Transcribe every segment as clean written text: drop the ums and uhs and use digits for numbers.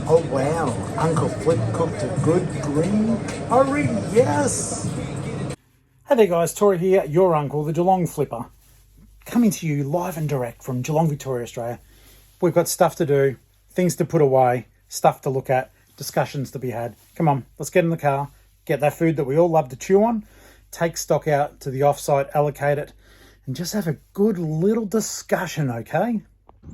Oh wow, Uncle Flip cooked a good green curry, yes! Hey there guys, Tori here, your uncle, the Geelong-Flipper, coming to you live and direct from Geelong, Victoria, Australia. We've got stuff to do, things to put away, stuff to look at, discussions to be had. Come on, let's get in the car, get that food that we all love to chew on, take stock out to the offsite, allocate it, and just have a good little discussion, okay?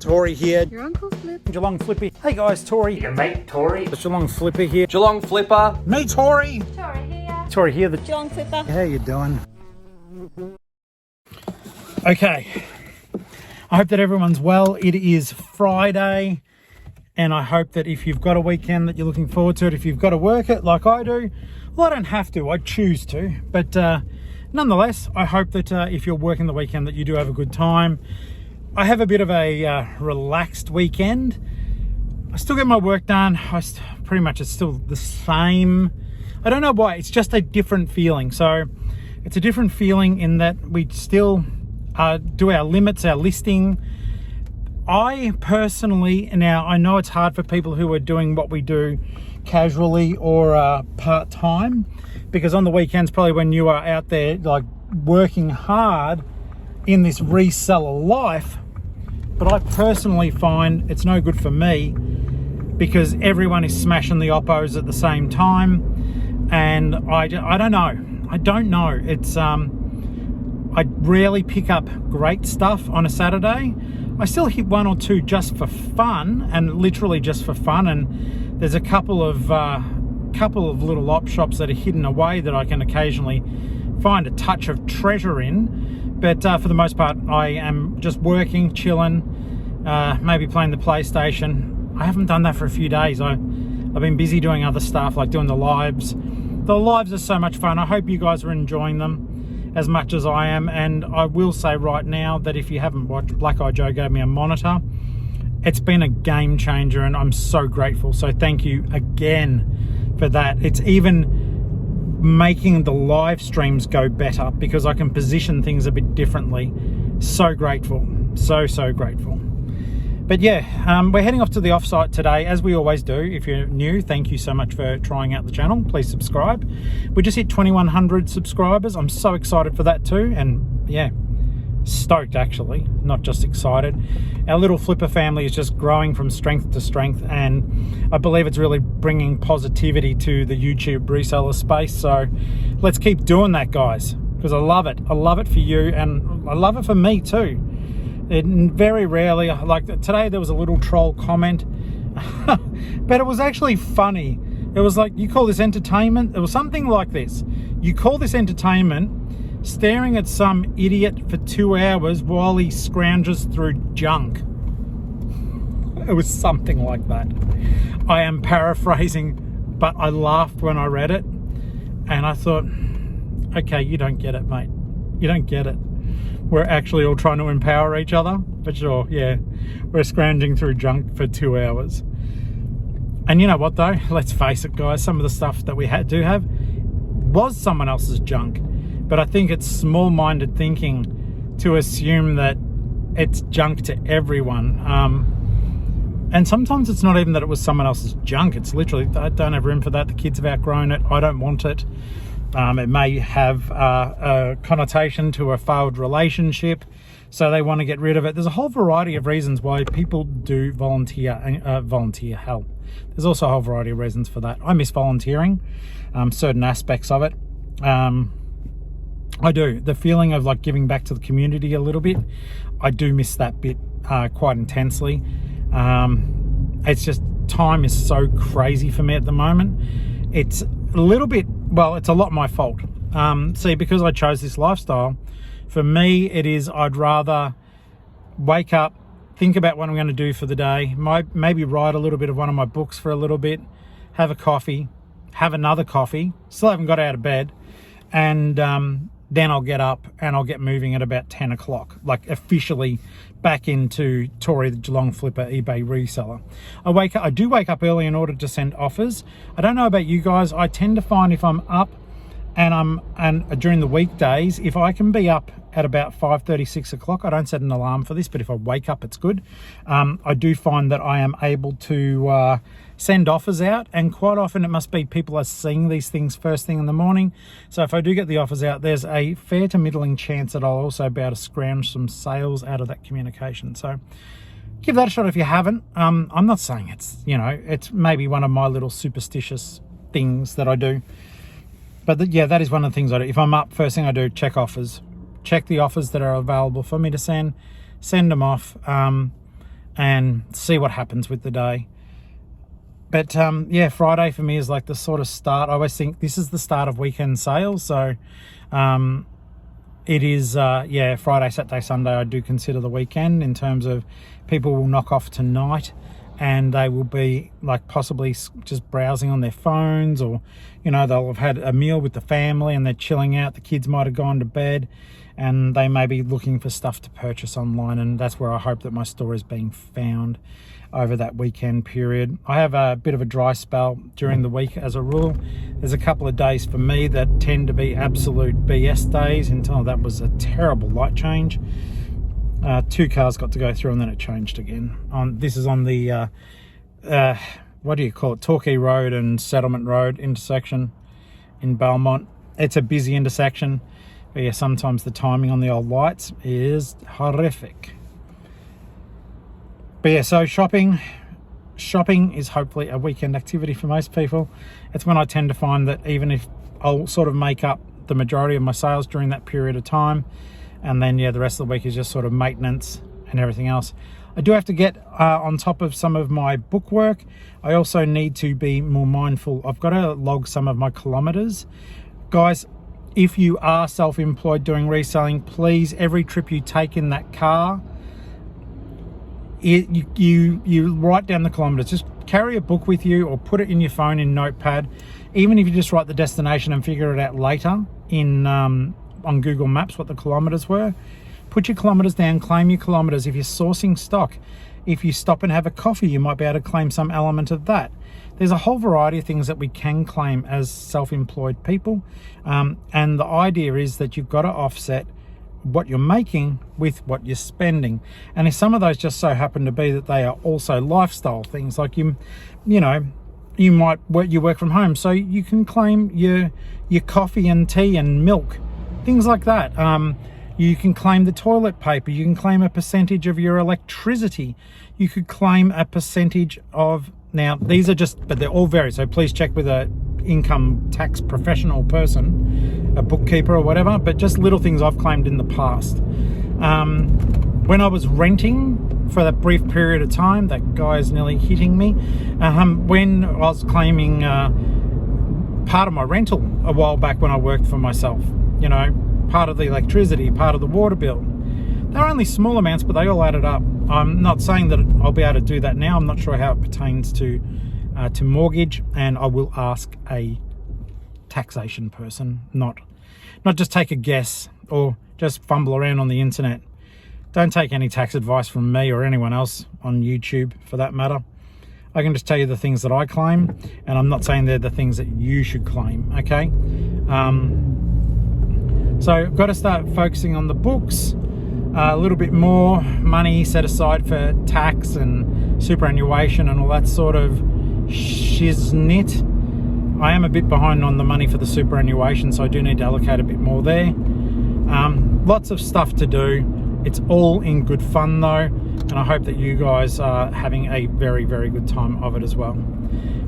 Tori here. Your Uncle Flip. Geelong-Flippy. Hey guys, Tori. Your mate Tori. The Geelong-Flipper here. Geelong-Flipper. Me, Tori. Tori here. Tori here, the Geelong-Flipper. How you doing? Okay. I hope that everyone's well. It is Friday, and I hope that if you've got a weekend that you're looking forward to it, if you've got to work it like I do, well, I don't have to. I choose to. But nonetheless, I hope that if you're working the weekend that you do have a good time. I have a bit of a relaxed weekend. I still get my work done. Pretty much it's still the same. I don't know why. It's just a different feeling. So it's a different feeling in that we still do our limits, our listing. I personally, now I know it's hard for people who are doing what we do casually or part-time, because on the weekends probably when you are out there like working hard in this reseller life. But I personally find it's no good for me because everyone is smashing the oppos at the same time, and I don't know. It's I rarely pick up great stuff on a Saturday. I still hit one or two just for fun, and literally just for fun. And there's a couple of little op shops that are hidden away that I can occasionally find a touch of treasure in. But for the most part, I am just working, chilling, maybe playing the PlayStation. I haven't done that for a few days. I've been busy doing other stuff, like doing the lives. The lives are so much fun. I hope you guys are enjoying them as much as I am. And I will say right now that if you haven't watched, Black Eye Joe gave me a monitor. It's been a game changer, and I'm so grateful. So thank you again for that. It's even making the live streams go better because I can position things a bit differently. So grateful, so grateful. But yeah, we're heading off to the offsite today, as we always do. If you're new, thank you so much for trying out the channel. Please subscribe. We just hit 2,100 subscribers. I'm so excited for that too, and yeah, stoked actually, not just excited. Our little Flipper family is just growing from strength to strength, and I believe it's really bringing positivity to the YouTube reseller space. So let's keep doing that, guys, because I love it. I love it for you, and I love it for me too. It very rarely, like today there was a little troll comment but it was actually funny. It was like, you call this entertainment? It was something like this: you call this entertainment staring at some idiot for 2 hours while he scrounges through junk. It was something like that. I am paraphrasing, but I laughed when I read it, and I thought, okay, you don't get it, mate. You don't get it. We're actually all trying to empower each other, but sure, yeah, we're scrounging through junk for 2 hours. And you know what though? Let's face it, guys, some of the stuff that we do have was someone else's junk. But I think it's small-minded thinking to assume that it's junk to everyone. And sometimes it's not even that it was someone else's junk. It's literally, I don't have room for that. The kids have outgrown it. I don't want it. It may have a connotation to a failed relationship, so they want to get rid of it. There's a whole variety of reasons why people do volunteer hell. There's also a whole variety of reasons for that. I miss volunteering, certain aspects of it. I do. The feeling of like giving back to the community a little bit, I do miss that bit quite intensely. It's just, time is so crazy for me at the moment. It's a little bit, well, it's a lot my fault. See, because I chose this lifestyle, for me it is, I'd rather wake up, think about what I'm going to do for the day, maybe write a little bit of one of my books for a little bit, have a coffee, have another coffee, still haven't got out of bed, and then I'll get up and I'll get moving at about 10 o'clock, like officially back into Tori, the Geelong-Flipper eBay reseller. I do wake up early in order to send offers. I don't know about you guys. I tend to find if I'm up and during the weekdays, if I can be up at about 5:30, 6 o'clock, I don't set an alarm for this, but if I wake up, it's good. I do find that I am able to send offers out, and quite often it must be people are seeing these things first thing in the morning. So if I do get the offers out, there's a fair to middling chance that I'll also be able to scrounge some sales out of that communication. So give that a shot if you haven't. I'm not saying it's, it's maybe one of my little superstitious things that I do. But yeah, that is one of the things I do. If I'm up, first thing I do, check offers. Check the offers that are available for me to send them off, and see what happens with the day. But yeah, Friday for me is like the sort of start. I always think this is the start of weekend sales. So it is, Friday, Saturday, Sunday, I do consider the weekend in terms of people will knock off tonight and they will be like possibly just browsing on their phones, or, they'll have had a meal with the family and they're chilling out. The kids might have gone to bed and they may be looking for stuff to purchase online. And that's where I hope that my store is being found over that weekend period. I have a bit of a dry spell during the week as a rule. There's a couple of days for me that tend to be absolute BS days until that was a terrible light change. 2 cars got to go through and then it changed again. This is on the, what do you call it? Torquay Road and Settlement Road intersection in Belmont. It's a busy intersection. But yeah, sometimes the timing on the old lights is horrific. But yeah, so shopping is hopefully a weekend activity for most people. It's when I tend to find that even if I'll sort of make up the majority of my sales during that period of time, and then the rest of the week is just sort of maintenance and everything else. I do have to get on top of some of my book work. I also need to be more mindful. I've got to log some of my kilometers. Guys, if you are self-employed doing reselling, please, every trip you take in that car, you write down the kilometers. Just carry a book with you or put it in your phone in Notepad. Even if you just write the destination and figure it out later in on Google Maps what the kilometers were, put your kilometers down, claim your kilometers. If you're sourcing stock, if you stop and have a coffee, you might be able to claim some element of that. There's a whole variety of things that we can claim as self-employed people, and the idea is that you've got to offset what you're making with what you're spending. And if some of those just so happen to be that they are also lifestyle things, like you work from home, so you can claim your coffee and tea and milk, things like that. You can claim the toilet paper. You can claim a percentage of your electricity. You could claim a percentage of, now these are just, but they're all vary, so please check with a income tax professional person, a bookkeeper or whatever, but just little things I've claimed in the past. When I was renting for that brief period of time, that guy is nearly hitting me, when I was claiming part of my rental a while back when I worked for myself, part of the electricity, part of the water bill. They're only small amounts, but they all added up. I'm not saying that I'll be able to do that now. I'm not sure how it pertains to mortgage, and I will ask a taxation person, not just take a guess or just fumble around on the internet. Don't take any tax advice from me or anyone else on YouTube for that matter. I can just tell you the things that I claim, and I'm not saying they're the things that you should claim, okay? So I've got to start focusing on the books, a little bit more money set aside for tax and superannuation and all that sort of shiznit. I am a bit behind on the money for the superannuation, so I do need to allocate a bit more there. Lots of stuff to do. It's all in good fun though, and I hope that you guys are having a very, very good time of it as well.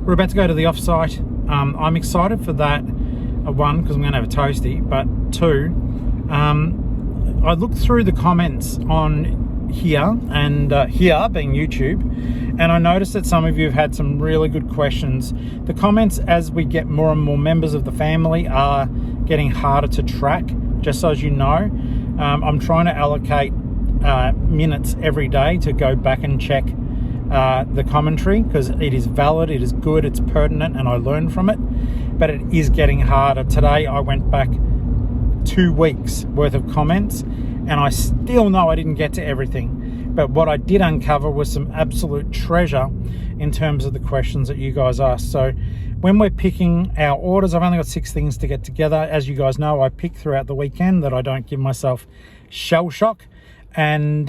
We're about to go to the offsite. I'm excited for that. One, because I'm going to have a toasty, but two, I looked through the comments on here, and here being YouTube, and I noticed that some of you have had some really good questions. The comments, as we get more and more members of the family, are getting harder to track, just so as you know. I'm trying to allocate minutes every day to go back and check the commentary, because it is valid, it is good, it's pertinent, and I learn from it. But it is getting harder. Today I went back 2 weeks worth of comments, and I still know I didn't get to everything. But what I did uncover was some absolute treasure in terms of the questions that you guys asked. So when we're picking our orders, I've only got 6 things to get together. As you guys know, I pick throughout the weekend that I don't give myself shell shock. And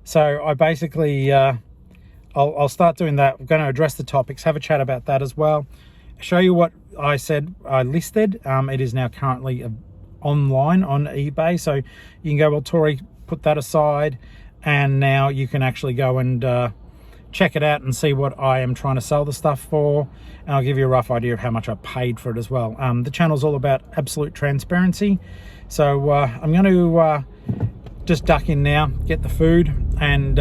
so I basically, I'll start doing that. I'm going to address the topics, have a chat about that as well. Show you what I said I listed. It is now currently online on eBay. So you can go, well, Tori, put that aside. And now you can actually go and check it out and see what I am trying to sell the stuff for. And I'll give you a rough idea of how much I paid for it as well. The channel's all about absolute transparency. So I'm going to just duck in now, get the food, and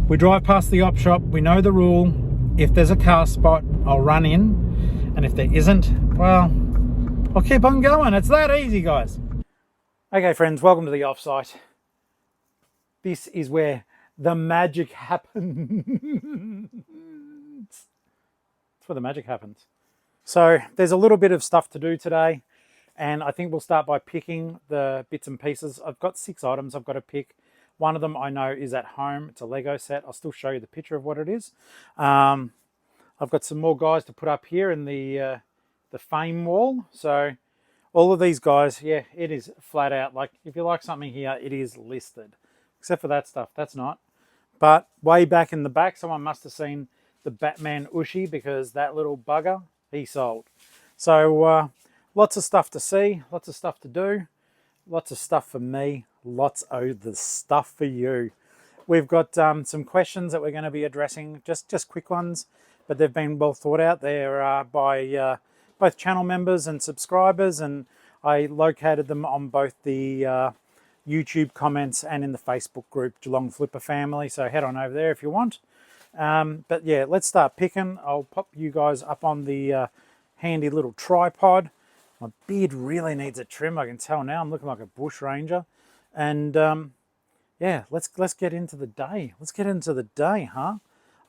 we drive past the op shop. We know the rule. If there's a car spot, I'll run in. And if there isn't, well, I'll keep on going. It's that easy, guys. Okay, friends, welcome to the offsite. This is where the magic happens. It's where the magic happens. So there's a little bit of stuff to do today, and I think we'll start by picking the bits and pieces. I've got 6 items I've got to pick. One of them I know is at home. It's a Lego set. I'll still show you the picture of what it is. I've got some more guys to put up here in the fame wall. So all of these guys, yeah, it is flat out. Like, if you like something here, it is listed. Except for that stuff, that's not. But way back in the back, someone must have seen the Batman Ushi, because that little bugger, he sold. So lots of stuff to see, lots of stuff to do, lots of stuff for me, lots of the stuff for you. We've got some questions that we're going to be addressing, just quick ones, but they've been well thought out. They're by both channel members and subscribers, and I located them on both the YouTube comments and in the Facebook group Geelong-Flipper family, so head on over there if you want. But yeah, let's start picking. I'll pop you guys up on the handy little tripod. My beard really needs a trim, I can tell now. I'm looking like a bush ranger. And yeah, let's get into the day. Let's get into the day, huh?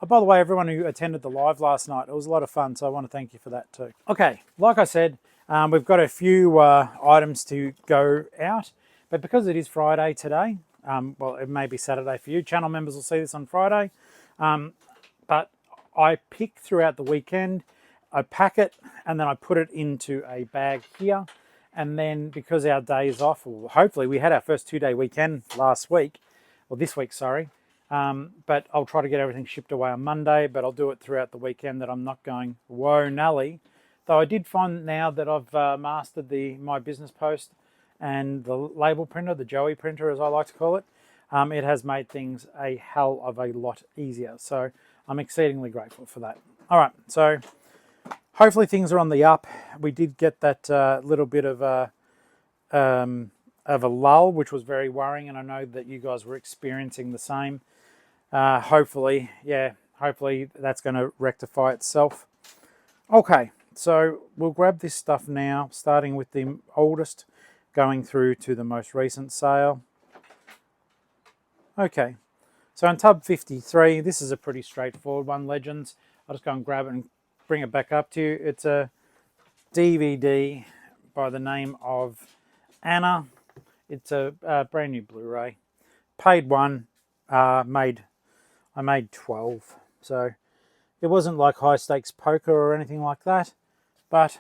Oh, by the way, everyone who attended the live last night, it was a lot of fun, so I want to thank you for that too. Okay, like I said, we've got a few items to go out. But because it is Friday today, well, it may be Saturday for you. Channel members will see this on Friday. But I pick throughout the weekend, I pack it, and then I put it into a bag here. And then because our day is off, or hopefully we had our first 2-day weekend last week, or this week, sorry. But I'll try to get everything shipped away on Monday, but I'll do it throughout the weekend, that I'm not going, whoa, Nelly. Though I did find now that I've mastered my business post and the label printer, the Joey printer as I like to call it, it has made things a hell of a lot easier. So I'm exceedingly grateful for that. All right, so hopefully things are on the up. We did get that little bit of a lull, which was very worrying, and I know that you guys were experiencing the same. Hopefully that's going to rectify itself. Okay, so we'll grab this stuff now, starting with the oldest, going through to the most recent sale. Okay, so on tub 53, this is a pretty straightforward one, Legends. I'll just go and grab it and bring it back up to you. It's a DVD by the name of Anna. It's a brand new Blu-ray. Paid one, I made 12. So it wasn't like high stakes poker or anything like that, but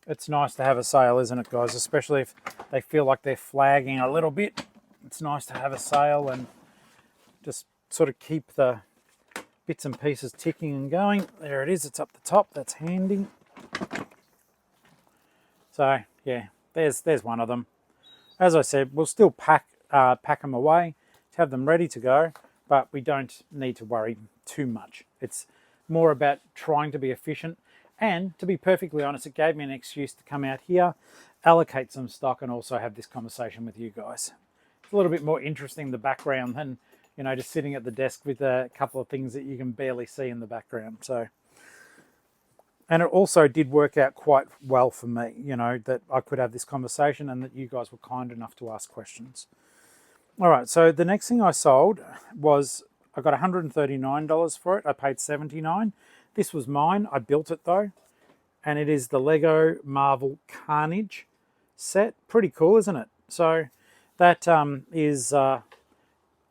it's nice to have a sale, isn't it, guys? Especially if they feel like they're flagging a little bit. It's nice to have a sale and just sort of keep the bits and pieces ticking and going. There it is. It's up the top. That's handy. So yeah, there's one of them. As I said, we'll still pack them away to have them ready to go, but we don't need to worry too much. It's more about trying to be efficient. And to be perfectly honest, it gave me an excuse to come out here, allocate some stock, and also have this conversation with you guys. It's a little bit more interesting, the background, than, you know, just sitting at the desk with a couple of things that you can barely see in the background. So, and it also did work out quite well for me, you know, that I could have this conversation and that you guys were kind enough to ask questions. All right, so the next thing I sold was, I got $139 for it. I paid $79. This was mine. I built it though, and it is the Lego Marvel Carnage set. Pretty cool, isn't it? So that is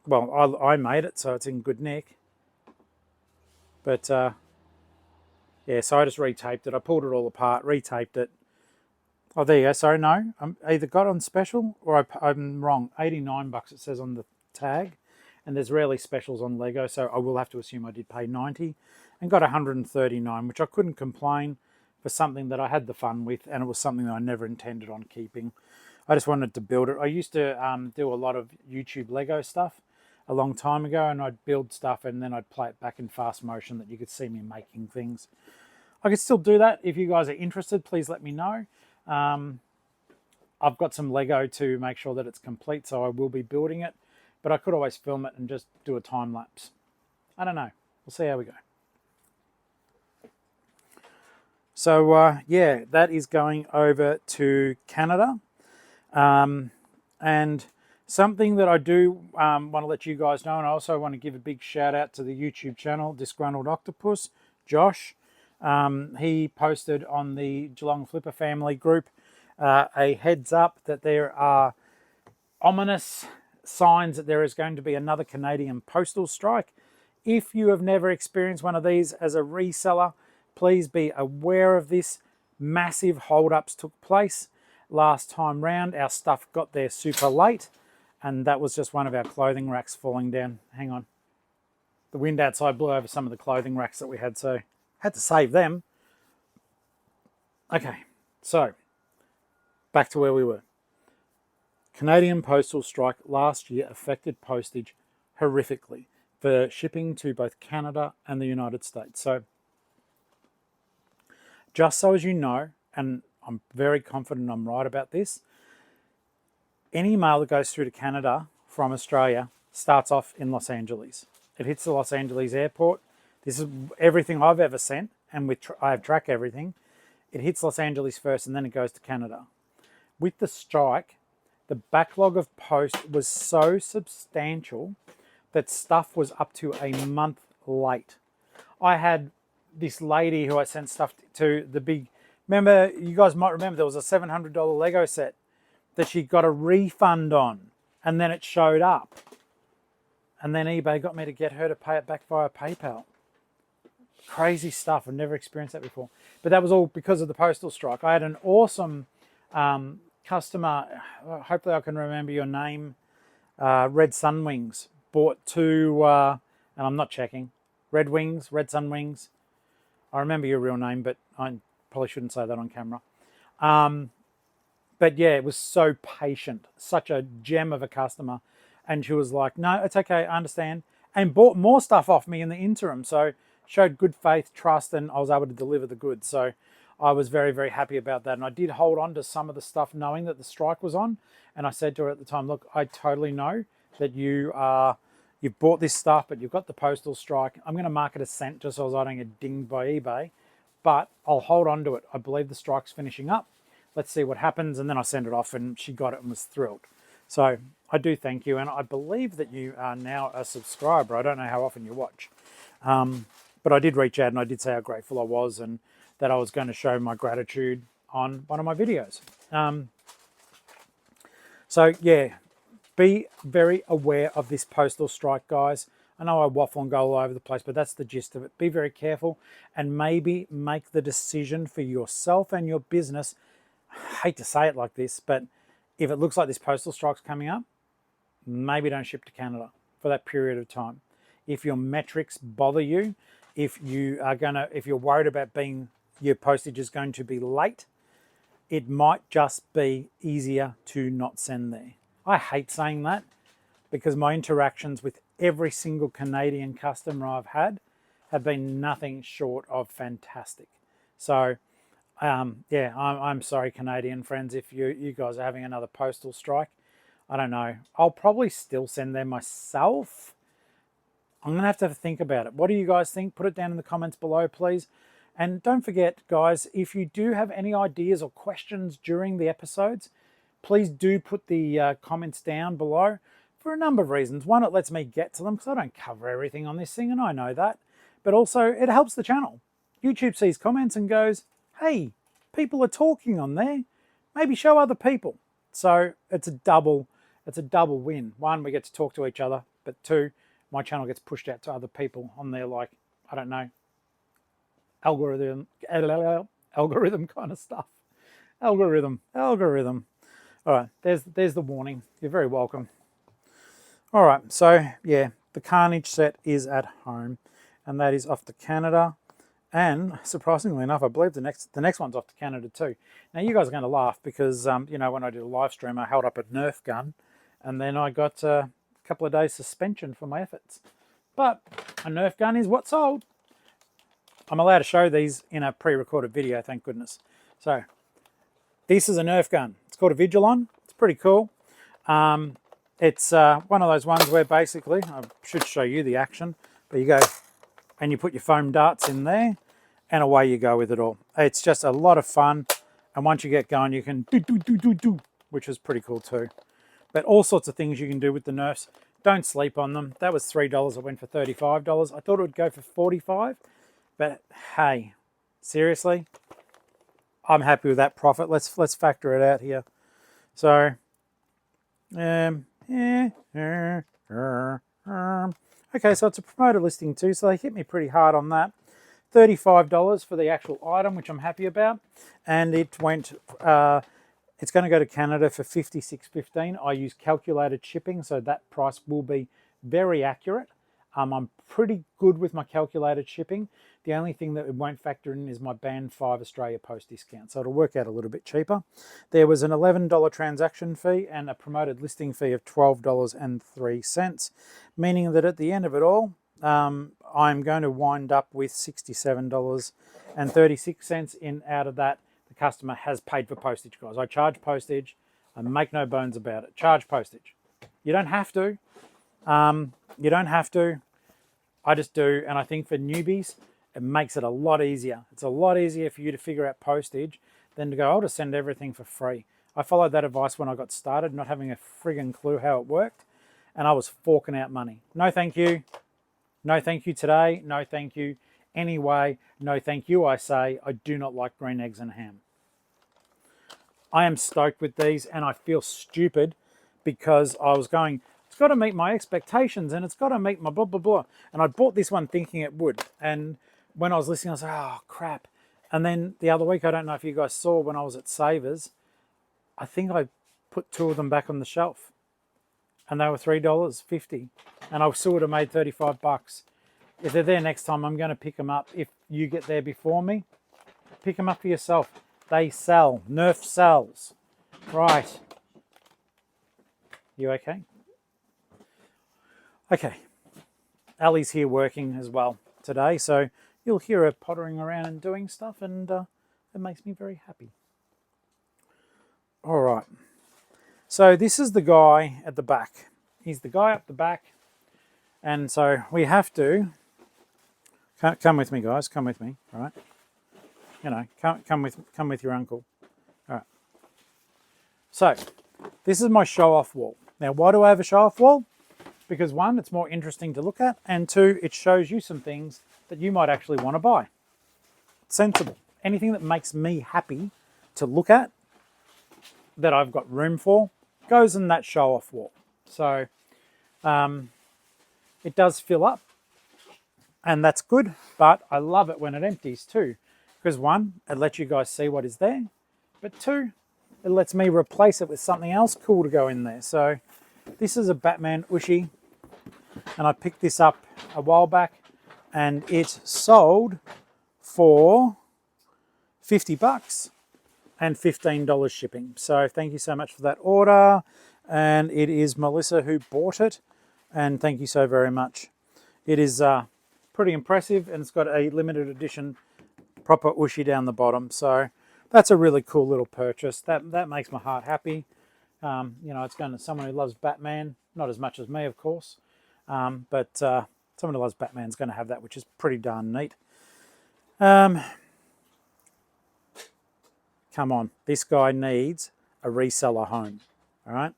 Well, I made it, so it's in good nick. But yeah, so I just retaped it. I pulled it all apart, retaped it. Oh, there you go. Sorry, no, I'm either got on special or I'm wrong. 89 bucks it says on the tag, and there's rarely specials on Lego, so I will have to assume I did pay 90, and got 139, which I couldn't complain for something that I had the fun with, and it was something that I never intended on keeping. I just wanted to build it. I used to do a lot of YouTube Lego stuff a long time ago, and I'd build stuff and then I'd play it back in fast motion that you could see me making things. I could still do that. If you guys are interested, please let me know. I've got some Lego to make sure that it's complete, so I will be building it, but I could always film it and just do a time lapse. I don't know. We'll see how we go. So yeah, that is going over to Canada. And something that I do want to let you guys know, and I also want to give a big shout out to the YouTube channel, Disgruntled Octopus, Josh. He posted on the Geelong-Flipper family group a heads up that there are ominous signs that there is going to be another Canadian postal strike. If you have never experienced one of these as a reseller, please be aware of this. Massive hold-ups took place last time round. Our stuff got there super late, and that was just one of our clothing racks falling down. Hang on. The wind outside blew over some of the clothing racks that we had, so had to save them. Okay, so back to where we were. Canadian postal strike last year affected postage horrifically for shipping to both Canada and the United States. So just so as you know, and I'm very confident I'm right about this, any mail that goes through to Canada from Australia starts off in Los Angeles. It hits the Los Angeles airport. This is everything I've ever sent, and I have tracked everything. It hits Los Angeles first, and then it goes to Canada. With the strike, the backlog of post was so substantial that stuff was up to a month late. I had this lady who I sent stuff to, the big, remember, you guys might remember there was a $700 Lego set that she got a refund on, and then it showed up. And then eBay got me to get her to pay it back via PayPal. Crazy stuff. I've never experienced that before. But that was all because of the postal strike. I had an awesome customer, hopefully I can remember your name, Red Sun Wings, bought two, and I'm not checking, Red Sun Wings. I remember your real name, but I probably shouldn't say that on camera. But yeah, it was so patient, such a gem of a customer. And she was like, no, it's okay, I understand. And bought more stuff off me in the interim. So showed good faith, trust, and I was able to deliver the goods. So I was very, very happy about that. And I did hold on to some of the stuff knowing that the strike was on. And I said to her at the time, look, I totally know that you've bought this stuff, but you've got the postal strike. I'm going to mark it as sent just so I don't get dinged by eBay. But I'll hold on to it. I believe the strike's finishing up. Let's see what happens. And then I sent it off and she got it and was thrilled. So I do thank you. And I believe that you are now a subscriber. I don't know how often you watch. But I did reach out and I did say how grateful I was and that I was going to show my gratitude on one of my videos. So yeah, be very aware of this postal strike, guys. I know I waffle and go all over the place, but that's the gist of it. Be very careful and maybe make the decision for yourself and your business. I hate to say it like this, but if it looks like this postal strike's coming up, maybe don't ship to Canada for that period of time. If your metrics bother you, if you're worried about your postage is going to be late, it might just be easier to not send there. I hate saying that because my interactions with every single Canadian customer I've had have been nothing short of fantastic. So yeah, I'm sorry, Canadian friends, if you guys are having another postal strike. I don't know. I'll probably still send them myself. I'm going to have to think about it. What do you guys think? Put it down in the comments below, please. And don't forget, guys, if you do have any ideas or questions during the episodes, please do put the comments down below for a number of reasons. One, it lets me get to them because I don't cover everything on this thing, and I know that. But also, it helps the channel. YouTube sees comments and goes, hey, people are talking on there. Maybe show other people. So it's a double win. One, we get to talk to each other, but 2, my channel gets pushed out to other people on their, like, I don't know, algorithm kind of stuff. Algorithm. All right, there's the warning. You're very welcome. All right, so yeah, the Carnage set is at home, and that is off to Canada. And surprisingly enough, I believe the next one's off to Canada too. Now you guys are going to laugh because you know, when I did a live stream, I held up a Nerf gun, and then I got a couple of days suspension for my efforts. But a Nerf gun is what sold. I'm allowed to show these in a pre-recorded video, thank goodness. So this is a Nerf gun. It's called a Vigilon. It's pretty cool. It's one of those ones where basically, I should show you the action, but you go and you put your foam darts in there and away you go with it all. It's just a lot of fun. And once you get going, you can do, which is pretty cool too. But all sorts of things you can do with the Nerfs. Don't sleep on them. That was $3. It went for $35. I thought it would go for $45. But hey, seriously, I'm happy with that profit. Let's factor it out here. So, okay, so it's a promoted listing too, so they hit me pretty hard on that. $35 for the actual item, which I'm happy about, and it went. It's going to go to Canada for $56.15. I use calculated shipping, so that price will be very accurate. I'm pretty good with my calculated shipping. The only thing that it won't factor in is my Band 5 Australia Post discount, so it'll work out a little bit cheaper. There was an $11 transaction fee and a promoted listing fee of $12.03, meaning that at the end of it all, I'm going to wind up with $67.36 in. Out of that, the customer has paid for postage, guys. I charge postage. I make no bones about it. Charge postage. You don't have to. You don't have to. I just do, and I think for newbies, it makes it a lot easier. It's a lot easier for you to figure out postage than to go, I'll just send everything for free. I followed that advice when I got started, not having a friggin' clue how it worked, and I was forking out money. No thank you. No thank you today. No thank you anyway. No thank you, I say. I do not like green eggs and ham. I am stoked with these, and I feel stupid because I was going, it's got to meet my expectations and it's got to meet my blah, blah, blah. And I bought this one thinking it would. And when I was listening, I was like, oh, crap. And then the other week, I don't know if you guys saw when I was at Savers, I think I put 2 of them back on the shelf. And they were $3.50. And I still would have made 35 bucks. If they're there next time, I'm going to pick them up. If you get there before me, pick them up for yourself. They sell. Nerf sells. Right. You okay? Okay. Ali's here working as well today, so you'll hear her pottering around and doing stuff, and it makes me very happy. All right. So this is the guy at the back. He's the guy up the back, and so we have to come with me, guys. Come with me, all right? You know, come with your uncle. All right. So this is my show-off wall. Now, why do I have a show-off wall? Because 1, it's more interesting to look at, and 2, it shows you some things that you might actually want to buy. Sensible. Anything that makes me happy to look at, that I've got room for, goes in that show-off wall. So it does fill up, and that's good, but I love it when it empties too, because 1, it lets you guys see what is there, but 2, it lets me replace it with something else cool to go in there. So this is a Batman Ushi, and I picked this up a while back, and it sold for 50 bucks and $15 shipping. So thank you so much for that order, and it is Melissa who bought it, and thank you so very much. It is pretty impressive, and it's got a limited edition proper Ushi down the bottom, so that's a really cool little purchase. That makes my heart happy. You know, it's going to someone who loves Batman, not as much as me, of course, but someone who loves Batman is going to have that, which is pretty darn neat. Come on, this guy needs a reseller home, all right?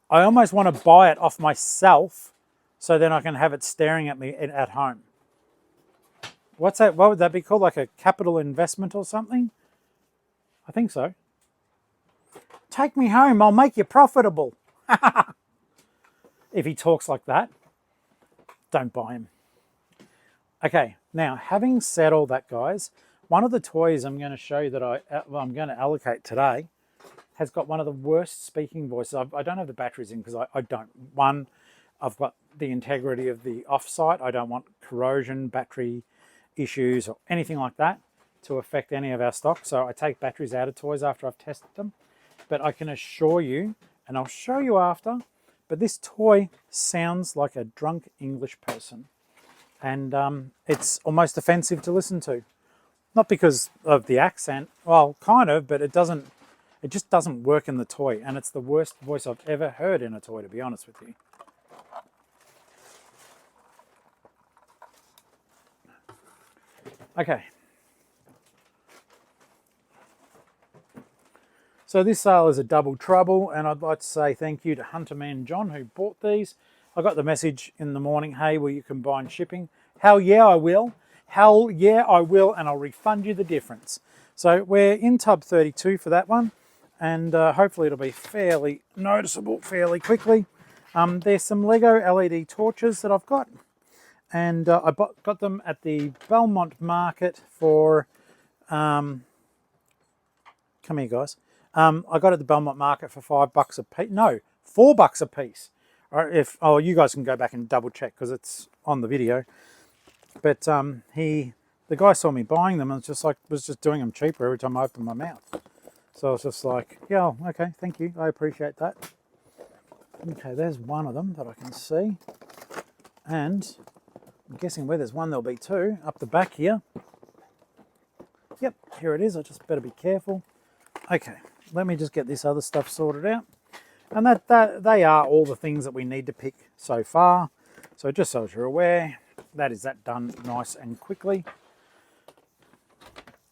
I almost want to buy it off myself so then I can have it staring at me at home. What's that? What would that be called? Like a capital investment or something? I think so. Take me home, I'll make you profitable. If he talks like that, don't buy him. Okay, now having said all that, guys, one of the toys I'm going to show you that I'm going to allocate today has got one of the worst speaking voices. I don't have the batteries in because I don't. One, I've got the integrity of the offsite. I don't want corrosion, battery issues, or anything like that to affect any of our stock. So I take batteries out of toys after I've tested them. But I can assure you, and I'll show you after, but this toy sounds like a drunk English person. And it's almost offensive to listen to. Not because of the accent, well, kind of, but it just doesn't work in the toy. And it's the worst voice I've ever heard in a toy, to be honest with you. Okay. So this sale is a double trouble, and I'd like to say thank you to Hunterman John who bought these. I got the message in the morning, hey, will you combine shipping? Hell yeah, I will. Hell yeah, I will, and I'll refund you the difference. So we're in tub 32 for that one, and hopefully it'll be fairly noticeable fairly quickly. There's some Lego LED torches that I've got, and I got them at the Belmont Market for, come here guys, I got it at the Belmont Market for $5 a piece, no, $4 a piece. Oh, you guys can go back and double check because it's on the video. But the guy saw me buying them and was just doing them cheaper every time I opened my mouth. So I was just like, yeah, okay, thank you, I appreciate that. Okay, there's one of them that I can see, and I'm guessing where there's one there'll be two up the back here. Yep, here it is. I just better be careful. Okay, let me just get this other stuff sorted out. And that they are all the things that we need to pick so far. So just so you're aware, that is that done nice and quickly.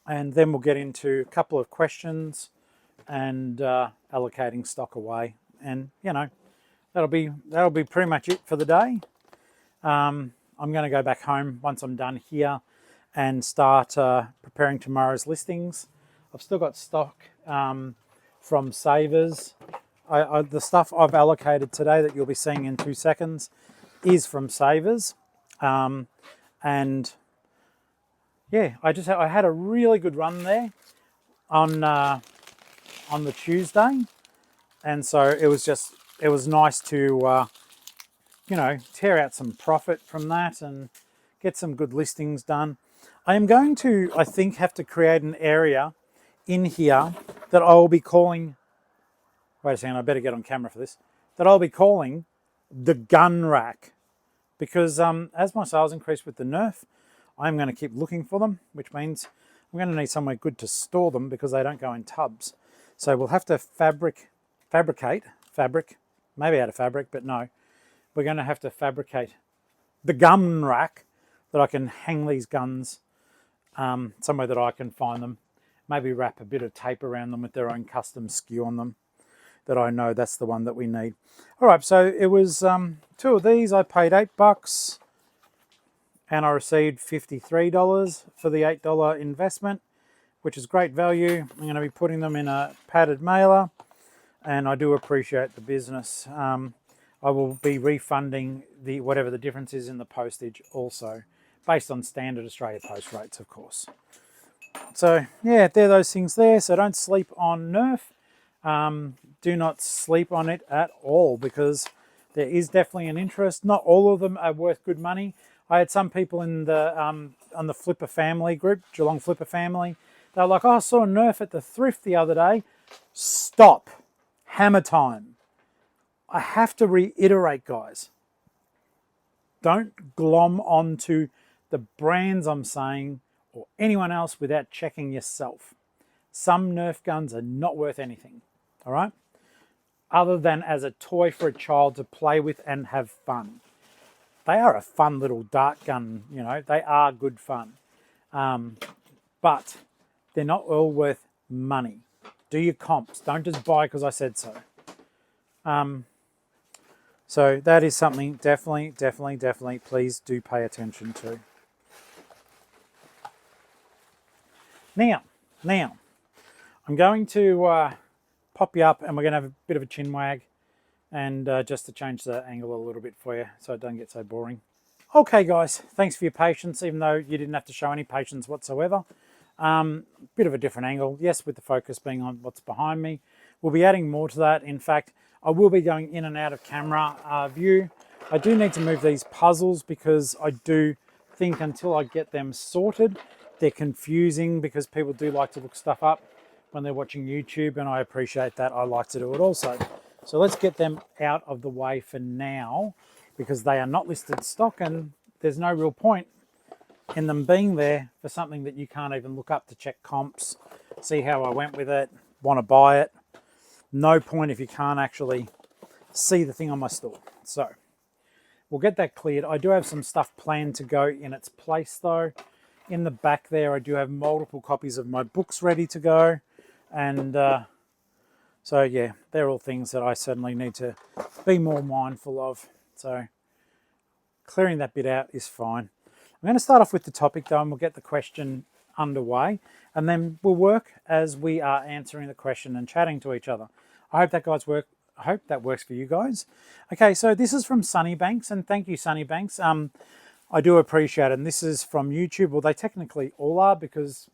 And then we'll get into a couple of questions and allocating stock away. And you know, that'll be pretty much it for the day. I'm going to go back home once I'm done here and start preparing tomorrow's listings. I've still got stock from Savers. The stuff I've allocated today that you'll be seeing in 2 seconds is from Savers. And yeah, I had a really good run there on the Tuesday. And so it was nice to, you know, tear out some profit from that and get some good listings done. I am going to, I think, have to create an area in here that I will be calling, wait a second, I better get on camera for this, that I'll be calling the gun rack. Because as my sales increase with the Nerf, I'm going to keep looking for them, which means I'm going to need somewhere good to store them because they don't go in tubs. So we'll have to fabricate, maybe out of fabric, but no. We're going to have to fabricate the gun rack that I can hang these guns somewhere that I can find them. Maybe wrap a bit of tape around them with their own custom skew on them that I know that's the one that we need. All right, so it was 2 of these. I paid $8 and I received $53 for the $8 investment, which is great value. I'm going to be putting them in a padded mailer, and I do appreciate the business. I will be refunding whatever the difference is in the postage also, based on standard Australia Post rates, of course. So yeah, there are those things there. So don't sleep on Nerf. Do not sleep on it at all because there is definitely an interest. Not all of them are worth good money. I had some people in the on the Flipper family group, Geelong-Flipper family. They're like, oh, I saw a Nerf at the thrift the other day. Stop. Hammer time. I have to reiterate, guys. Don't glom onto the brands I'm saying or anyone else without checking yourself. Some Nerf guns are not worth anything, all right? Other than as a toy for a child to play with and have fun. They are a fun little dart gun, you know, they are good fun. But they're not all worth money. Do your comps. Don't just buy because I said so. So that is something definitely, please do pay attention to. Now, I'm going to pop you up and we're going to have a bit of a chin wag and just to change the angle a little bit for you so it doesn't get so boring. Okay guys, thanks for your patience, even though you didn't have to show any patience whatsoever. Bit of a different angle, yes, with the focus being on what's behind me. We'll be adding more to that. In fact, I will be going in and out of camera view. I do need to move these puzzles because I do think until I get them sorted, they're confusing because people do like to look stuff up when they're watching YouTube, and I appreciate that. I like to do it also. So let's get them out of the way for now because they are not listed stock and there's no real point in them being there for something that you can't even look up to check comps, see how I went with it, want to buy it. No point if you can't actually see the thing on my store. So we'll get that cleared. I do have some stuff planned to go in its place though. In the back there, I do have multiple copies of my books ready to go. And so yeah, they're all things that I certainly need to be more mindful of. So clearing that bit out is fine. I'm going to start off with the topic though, and we'll get the question underway, and then we'll work as we are answering the question and chatting to each other. I hope that works for you guys. Okay, so this is from Sunnybanks, and thank you, Sunnybanks. I do appreciate it. And this is from YouTube. Well, they technically all are because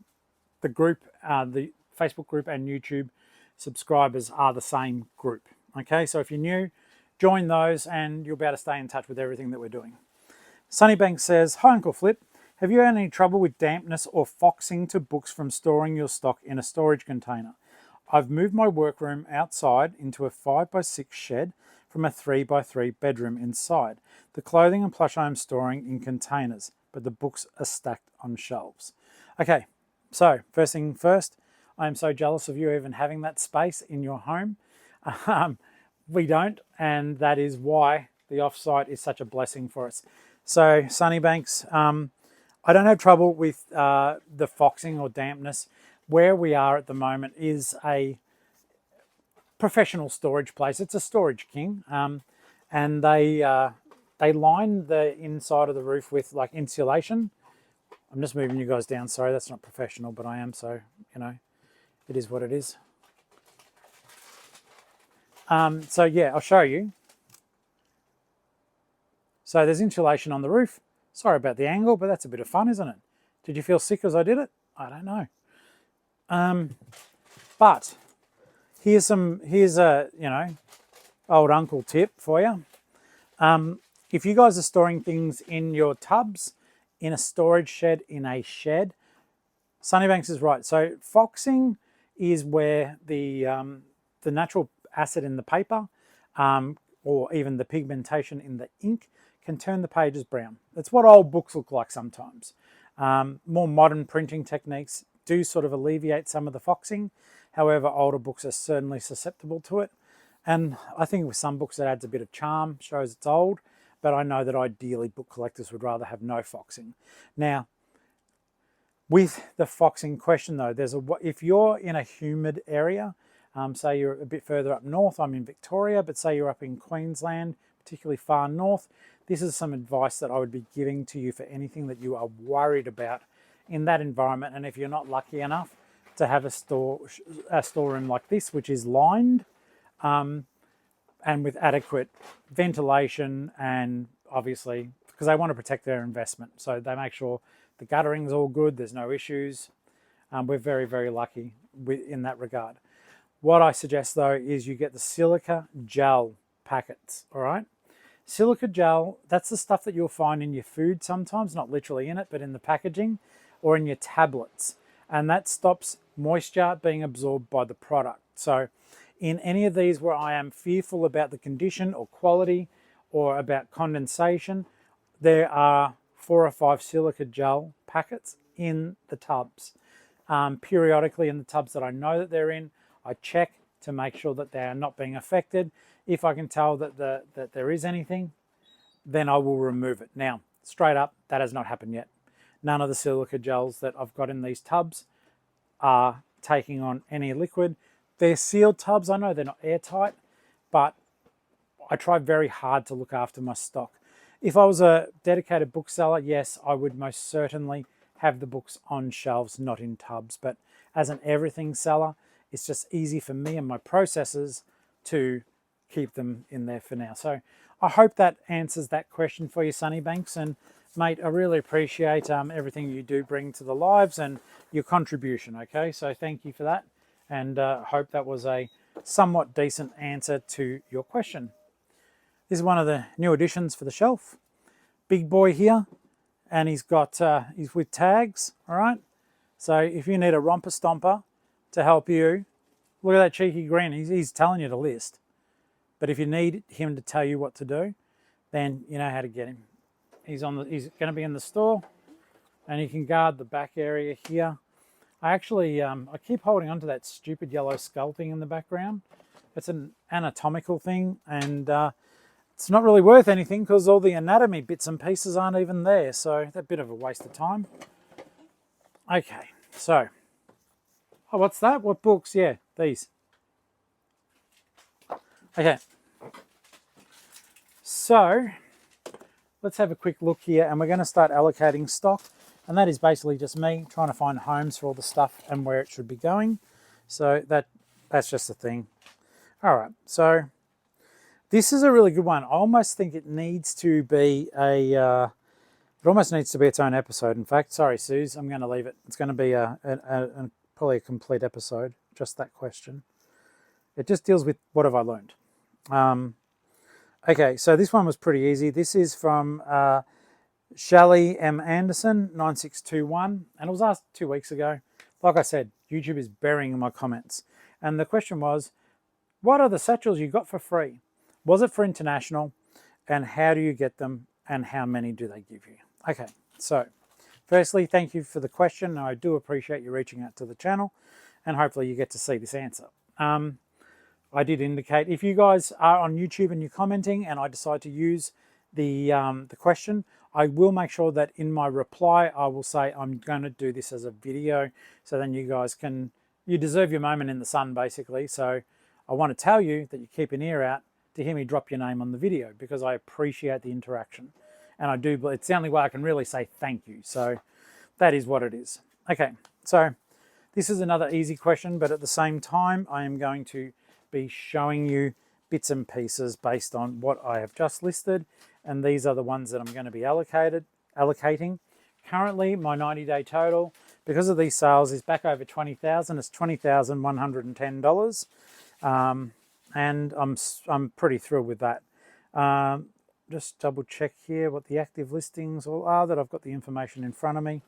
the group, the Facebook group and YouTube subscribers are the same group. Okay, so if you're new, join those and you'll be able to stay in touch with everything that we're doing. Sunnybank says, "Hi Uncle Flip, have you had any trouble with dampness or foxing to books from storing your stock in a storage container? I've moved my workroom outside into a 5x6 shed from a 3x3 bedroom inside. The clothing and plush I am storing in containers, but the books are stacked on shelves." Okay, so first thing first, I am so jealous of you even having that space in your home. We don't, and that is why the offsite is such a blessing for us. So Sunnybanks, I don't have trouble with the foxing or dampness. Where we are at the moment is a professional storage place. It's a Storage King, and they line the inside of the roof with like insulation. I'm just moving you guys down. Sorry, that's not professional, but I am, so you know, it is what it is. So yeah, I'll show you. So there's insulation on the roof. Sorry about the angle, but that's a bit of fun, isn't it? Did you feel sick as I did it? I don't know. But here's a, you know, old uncle tip for you. If you guys are storing things in your tubs, in a storage shed, in a shed, Sunnybanks is right. So foxing is where the natural acid in the paper or even the pigmentation in the ink can turn the pages brown. That's what old books look like sometimes. More modern printing techniques do sort of alleviate some of the foxing. However, older books are certainly susceptible to it. And I think with some books it adds a bit of charm, shows it's old, but I know that ideally book collectors would rather have no foxing. Now, with the foxing question though, if you're in a humid area, say you're a bit further up north, I'm in Victoria, but say you're up in Queensland, particularly far north, this is some advice that I would be giving to you for anything that you are worried about in that environment. And if you're not lucky enough to have a storeroom like this, which is lined and with adequate ventilation, and obviously because they want to protect their investment, so they make sure the guttering's all good, there's no issues. We're very, very lucky in that regard. What I suggest though is you get the silica gel packets, all right? Silica gel, that's the stuff that you'll find in your food sometimes, not literally in it, but in the packaging or in your tablets. And that stops moisture being absorbed by the product. So in any of these where I am fearful about the condition or quality or about condensation, there are 4 or 5 silica gel packets in the tubs. Periodically in the tubs that I know that they're in, I check to make sure that they are not being affected. If I can tell that there is anything, then I will remove it. Now, straight up, that has not happened yet. None of the silica gels that I've got in these tubs are taking on any liquid. They're sealed tubs. I know they're not airtight, but I try very hard to look after my stock. If I was a dedicated bookseller, yes, I would most certainly have the books on shelves, not in tubs. But as an everything seller, it's just easy for me and my processes to keep them in there for now. So I hope that answers that question for you, Sunnybanks. And mate, I really appreciate everything you do bring to the lives and your contribution. Okay, so thank you for that, and hope that was a somewhat decent answer to your question. This is one of the new additions for the shelf. Big boy here, and he's with tags. All right, so if you need a romper stomper to help you, look at that cheeky grin. He's telling you to list, but if you need him to tell you what to do, then you know how to get him. He's going to be in the store, and he can guard the back area here. I actually I keep holding on to that stupid yellow skull thing in the background. It's an anatomical thing, and it's not really worth anything because all the anatomy bits and pieces aren't even there. So that's a bit of a waste of time. Okay, so what's that? What books? Yeah, these. Okay, so let's have a quick look here, and we're going to start allocating stock, and that is basically just me trying to find homes for all the stuff and where it should be going. So that's just a thing. All right, so this is a really good one. I almost think it needs to be its own episode. In fact, sorry, Suze, I'm going to leave it. It's going to be probably a complete episode, just that question. It just deals with what have I learned. Okay, so this one was pretty easy. This is from Shelley M. Anderson, 9621, and it was asked 2 weeks ago. Like I said, YouTube is burying my comments. And the question was, what are the satchels you got for free? Was it for international? And how do you get them? And how many do they give you? Okay, so firstly, thank you for the question. I do appreciate you reaching out to the channel, and hopefully you get to see this answer. I did indicate if you guys are on YouTube and you're commenting and I decide to use the question, I will make sure that in my reply I will say I'm going to do this as a video, so then you guys you deserve your moment in the sun basically. So I want to tell you that you keep an ear out to hear me drop your name on the video, because I appreciate the interaction, and I do. It's the only way I can really say thank you. So that is what it is. Okay, so this is another easy question, but at the same time I am going to be showing you bits and pieces based on what I have just listed, and these are the ones that I'm going to be allocating. Currently, my 90-day total, because of these sales, is back over $20,000. It's $20,110, and I'm pretty thrilled with that. Just double check here what the active listings all are, that I've got the information in front of me.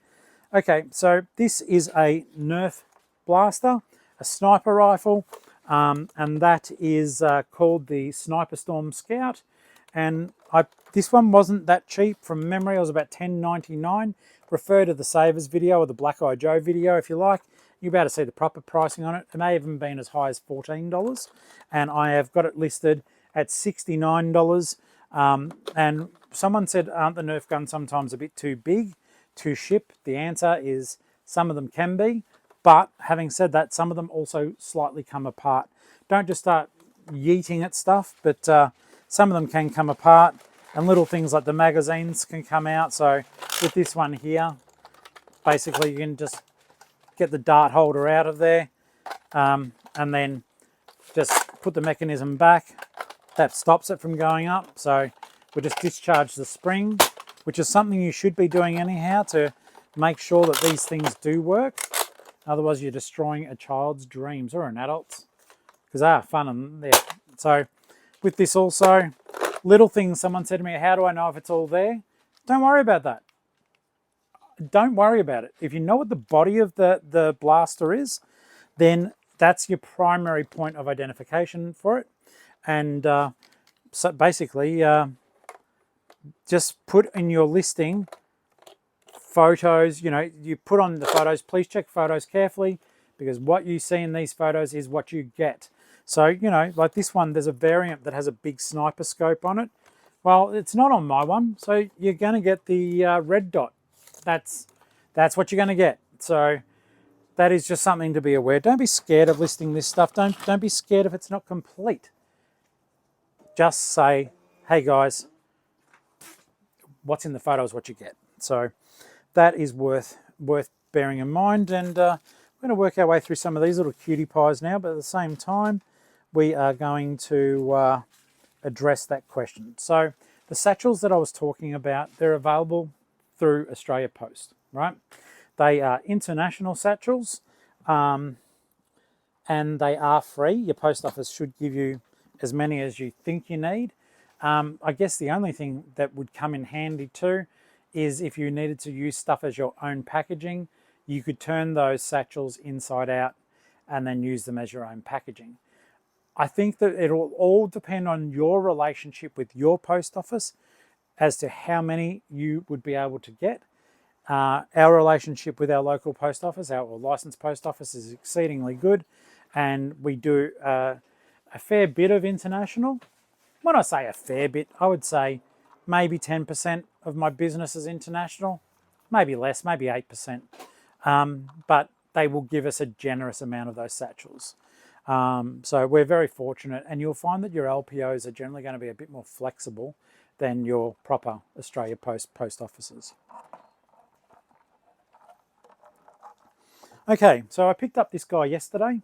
Okay, so this is a Nerf blaster, a sniper rifle. And that is called the Sniper Storm Scout, and this one wasn't that cheap. From memory, it was about $10.99. Refer to the Savers video or the Black Eye Joe video if you like. You'll be able to see the proper pricing on it. It may even been as high as $14, and I have got it listed at $69. And someone said, aren't the Nerf guns sometimes a bit too big to ship? The answer is some of them can be. But having said that, some of them also slightly come apart. Don't just start yeeting at stuff, but some of them can come apart, and little things like the magazines can come out. So with this one here, basically you can just get the dart holder out of there, and then just put the mechanism back. That stops it from going up. So we just discharge the spring, which is something you should be doing anyhow to make sure that these things do work. Otherwise, you're destroying a child's dreams, or an adult's, because they are fun. And yeah. So with this also, little things. Someone said to me, how do I know if it's all there? Don't worry about that. Don't worry about it. If you know what the body of the blaster is, then that's your primary point of identification for it. And so basically, just put in your listing photos. You put on the photos. Please check photos carefully, because what you see in these photos is what you get. So, like this one, there's a variant that has a big sniper scope on it. Well, it's not on my one, so you're going to get the red dot. That's what you're going to get. So that is just something to be aware. Don't be scared of listing this stuff. Don't be scared if it's not complete. Just say, hey guys, what's in the photo is what you get. So that is worth bearing in mind. And we're going to work our way through some of these little cutie pies now, but at the same time, we are going to address that question. So the satchels that I was talking about, they're available through Australia Post, right? They are international satchels, and they are free. Your post office should give you as many as you think you need. I guess the only thing that would come in handy too is if you needed to use stuff as your own packaging, you could turn those satchels inside out and then use them as your own packaging. I think that it'll all depend on your relationship with your post office as to how many you would be able to get. Our relationship with our local post office, our licensed post office, is exceedingly good, and we do a fair bit of international. When I say a fair bit, I would say maybe 10% of my business is international, maybe less, maybe 8%. But they will give us a generous amount of those satchels. So we're very fortunate, and you'll find that your LPOs are generally going to be a bit more flexible than your proper Australia post offices. Okay, so I picked up this guy yesterday.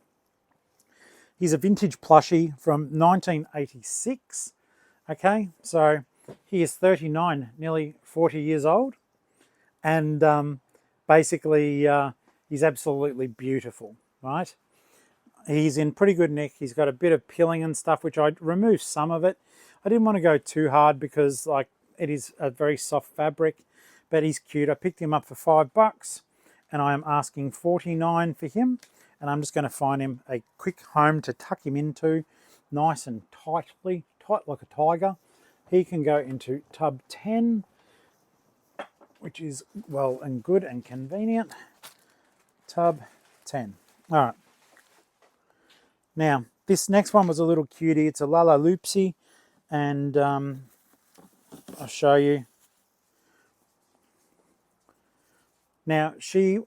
He's a vintage plushie from 1986. Okay, so he is 39, nearly 40 years old. And basically, he's absolutely beautiful, right? He's in pretty good nick. He's got a bit of pilling and stuff, which I removed some of it. I didn't want to go too hard because like it is a very soft fabric, but he's cute. I picked him up for $5 and I am asking $49 for him. And I'm just going to find him a quick home to tuck him into, nice and tightly, tight like a tiger. He can go into tub 10, which is well and good and convenient. Tub 10. All right. Now, this next one was a little cutie. It's a Lalaloopsy, and I'll show you. Now, she's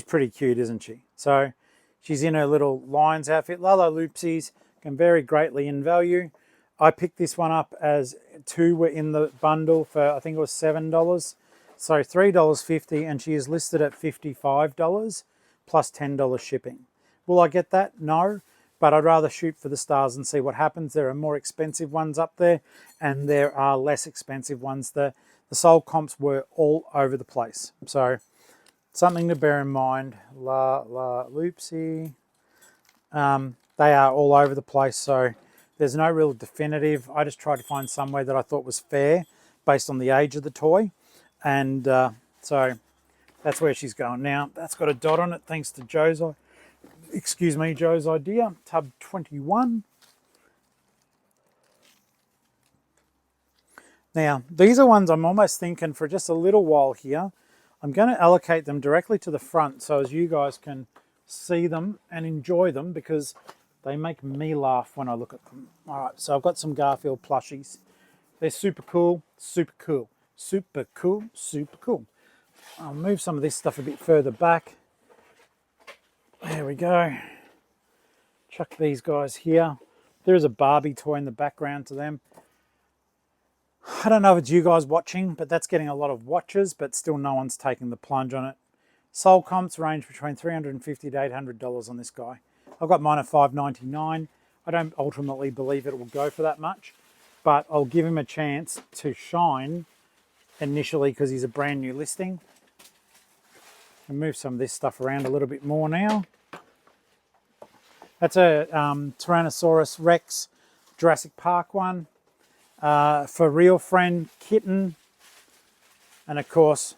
pretty cute, isn't she? So she's in her little Lions outfit. Lalaloopsies can vary greatly in value. I picked this one up as 2 were in the bundle for, I think it was $7. So $3.50, and she is listed at $55 plus $10 shipping. Will I get that? No, but I'd rather shoot for the stars and see what happens. There are more expensive ones up there, and there are less expensive ones. The sold comps were all over the place. So something to bear in mind. Lalaloopsy. They are all over the place, so there's no real definitive. I just tried to find somewhere that I thought was fair based on the age of the toy. And so that's where she's going. Now, that's got a dot on it thanks to Joe's idea. Tub 21. Now, these are ones I'm almost thinking for just a little while here. I'm going to allocate them directly to the front so as you guys can see them and enjoy them because they make me laugh when I look at them. All right, so I've got some Garfield plushies. They're super cool, super cool, super cool, super cool. I'll move some of this stuff a bit further back. There we go. Chuck these guys here. There is a Barbie toy in the background to them. I don't know if it's you guys watching, but that's getting a lot of watches, but still no one's taking the plunge on it. Sold comps range between $350 to $800 on this guy. I've got mine at $5.99. I don't ultimately believe it will go for that much, but I'll give him a chance to shine initially because he's a brand new listing. I'll move some of this stuff around a little bit more now. That's a Tyrannosaurus Rex Jurassic Park one. For Real Friend Kitten, and of course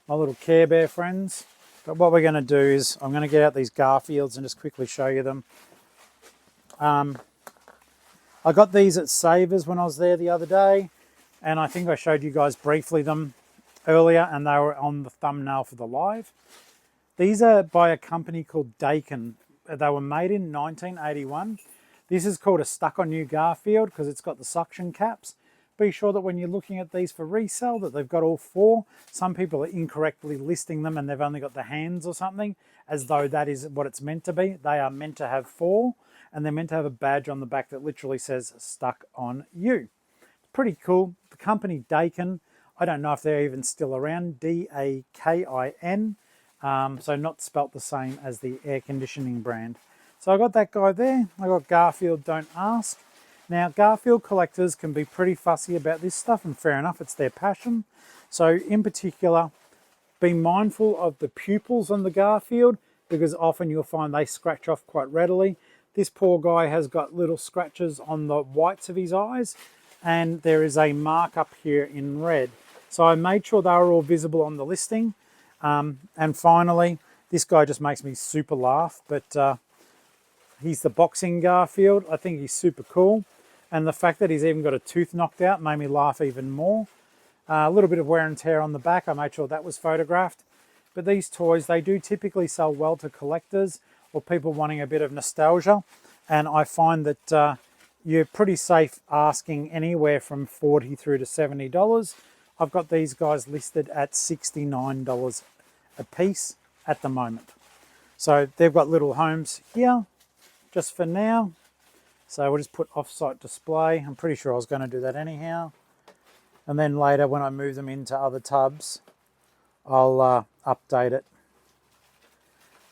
my little Care Bear friends. But what we're going to do is I'm going to get out these Garfields and just quickly show you them. I got these at Savers when I was there the other day, and I think I showed you guys briefly them earlier, and they were on the thumbnail for the live. These are by a company called Dakin. They were made in 1981. This is called a stuck-on-you Garfield because it's got the suction caps. Be sure that when you're looking at these for resale that they've got all 4. Some people are incorrectly listing them and they've only got the hands or something as though that is what it's meant to be. They are meant to have 4 and they're meant to have a badge on the back that literally says stuck on you. Pretty cool. The company Dakin, I don't know if they're even still around, D-A-K-I-N, so not spelt the same as the air conditioning brand. So I got that guy there. I got Garfield Don't Ask. Now, Garfield collectors can be pretty fussy about this stuff, and fair enough, it's their passion. So in particular, be mindful of the pupils on the Garfield, because often you'll find they scratch off quite readily. This poor guy has got little scratches on the whites of his eyes, and there is a mark up here in red. So I made sure they were all visible on the listing. And finally, this guy just makes me super laugh, but he's the boxing Garfield. I think he's super cool. And the fact that he's even got a tooth knocked out made me laugh even more. A little bit of wear and tear on the back. I made sure that was photographed. But these toys, they do typically sell well to collectors or people wanting a bit of nostalgia. And I find that you're pretty safe asking anywhere from $40 through to $70. I've got these guys listed at $69 a piece at the moment. So they've got little homes here just for now. So we'll just put off-site display. I'm pretty sure I was going to do that anyhow. And then later when I move them into other tubs, I'll update it.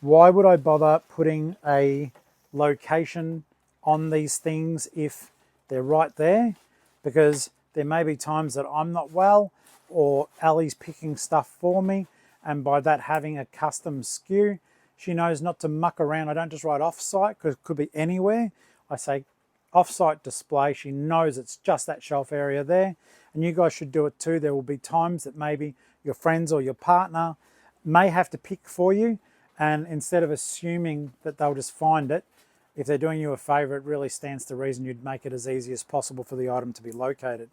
Why would I bother putting a location on these things if they're right there? Because there may be times that I'm not well, or Ali's picking stuff for me, and by that having a custom SKU, she knows not to muck around. I don't just write off-site, because it could be anywhere. I say off-site display. She knows it's just that shelf area there, and you guys should do it too. There will be times that maybe your friends or your partner may have to pick for you, and instead of assuming that they'll just find it, if they're doing you a favor, it really stands to reason you'd make it as easy as possible for the item to be located.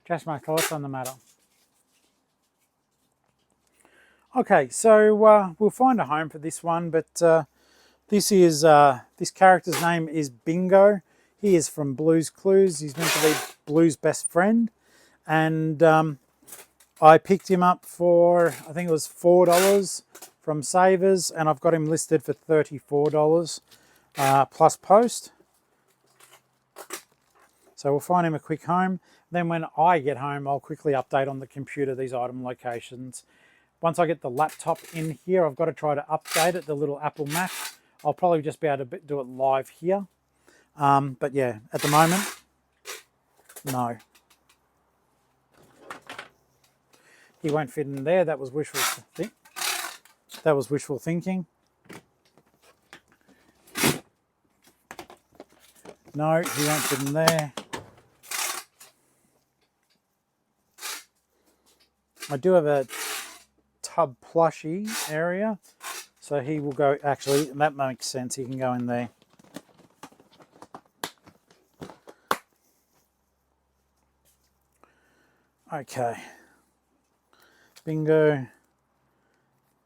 Just my thoughts on the matter. Okay, so we'll find a home for this one, but this character's name is Bingo. He is from Blue's Clues. He's meant to be Blue's best friend, and I picked him up for, I think it was $4 from Savers, and I've got him listed for $34 plus post. So we'll find him a quick home. Then when I get home, I'll quickly update on the computer these item locations. Once I get the laptop in here, I've got to try to update it, the little Apple map. I'll probably just be able to do it live here. But yeah, at the moment, no. He won't fit in there. That was wishful thinking. That was wishful thinking. No, he won't fit in there. I do have a tub plushie area, so he will go, actually, that makes sense, he can go in there. Okay. Bingo.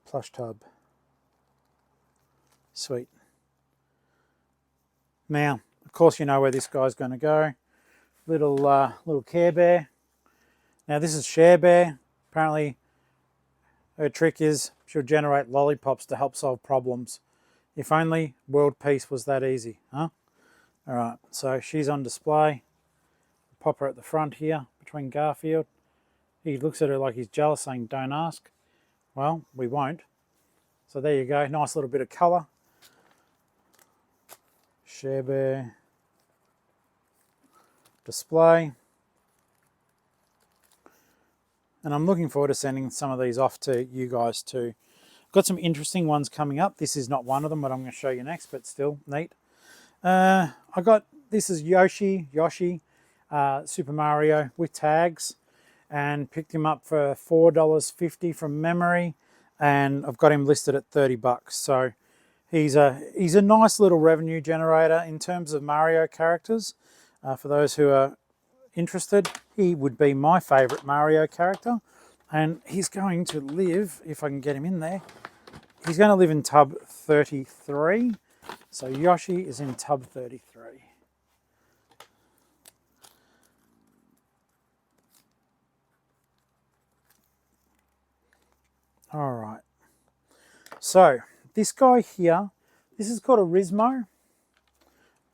Plush tub. Sweet. Now, of course you know where this guy's going to go. Little Care Bear. Now this is Share Bear. Apparently her trick is she'll generate lollipops to help solve problems. If only world peace was that easy, huh? Alright, so she's on display. Pop her at the front here between Garfield. He looks at her like he's jealous, saying don't ask. Well, we won't. So there you go, nice little bit of colour. Share Bear. Display. And I'm looking forward to sending some of these off to you guys too. Got some interesting ones coming up. This is not one of them, but I'm going to show you next, but still neat. This is Yoshi, Super Mario with tags, and picked him up for $4.50 from memory, and I've got him listed at 30 bucks. So he's a nice little revenue generator in terms of Mario characters. For those who are interested, he would be my favorite Mario character, and he's going to live, if I can get him in there, he's going to live in tub 33. So Yoshi is in tub 33. All right, so this guy here, this is called a Rismo,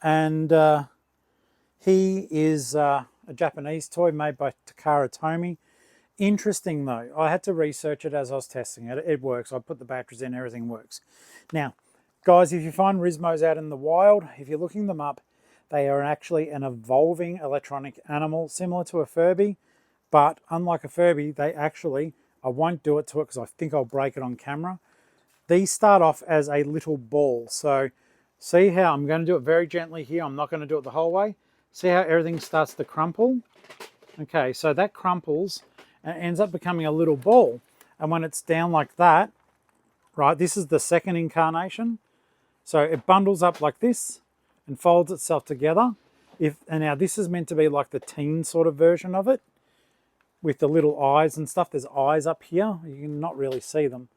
and he is a Japanese toy made by Takara Tomy. Interesting though, I had to research it as I was testing it. It works. I put the batteries in, everything works. Now, Guys, if you find Rismos out in the wild, if you're looking them up, they are actually an evolving electronic animal similar to a Furby, but unlike a Furby, they actually, I won't do it to it because I think I'll break it on camera. These start off as a little ball. So see how I'm going to do it very gently here. I'm not going to do it the whole way. See how everything starts to crumple? Okay, so that crumples and ends up becoming a little ball. And when it's down like that, right, this is the second incarnation. So it bundles up like this and folds itself together. And now this is meant to be like the teen sort of version of it with the little eyes and stuff. There's eyes up here. You can not really see them.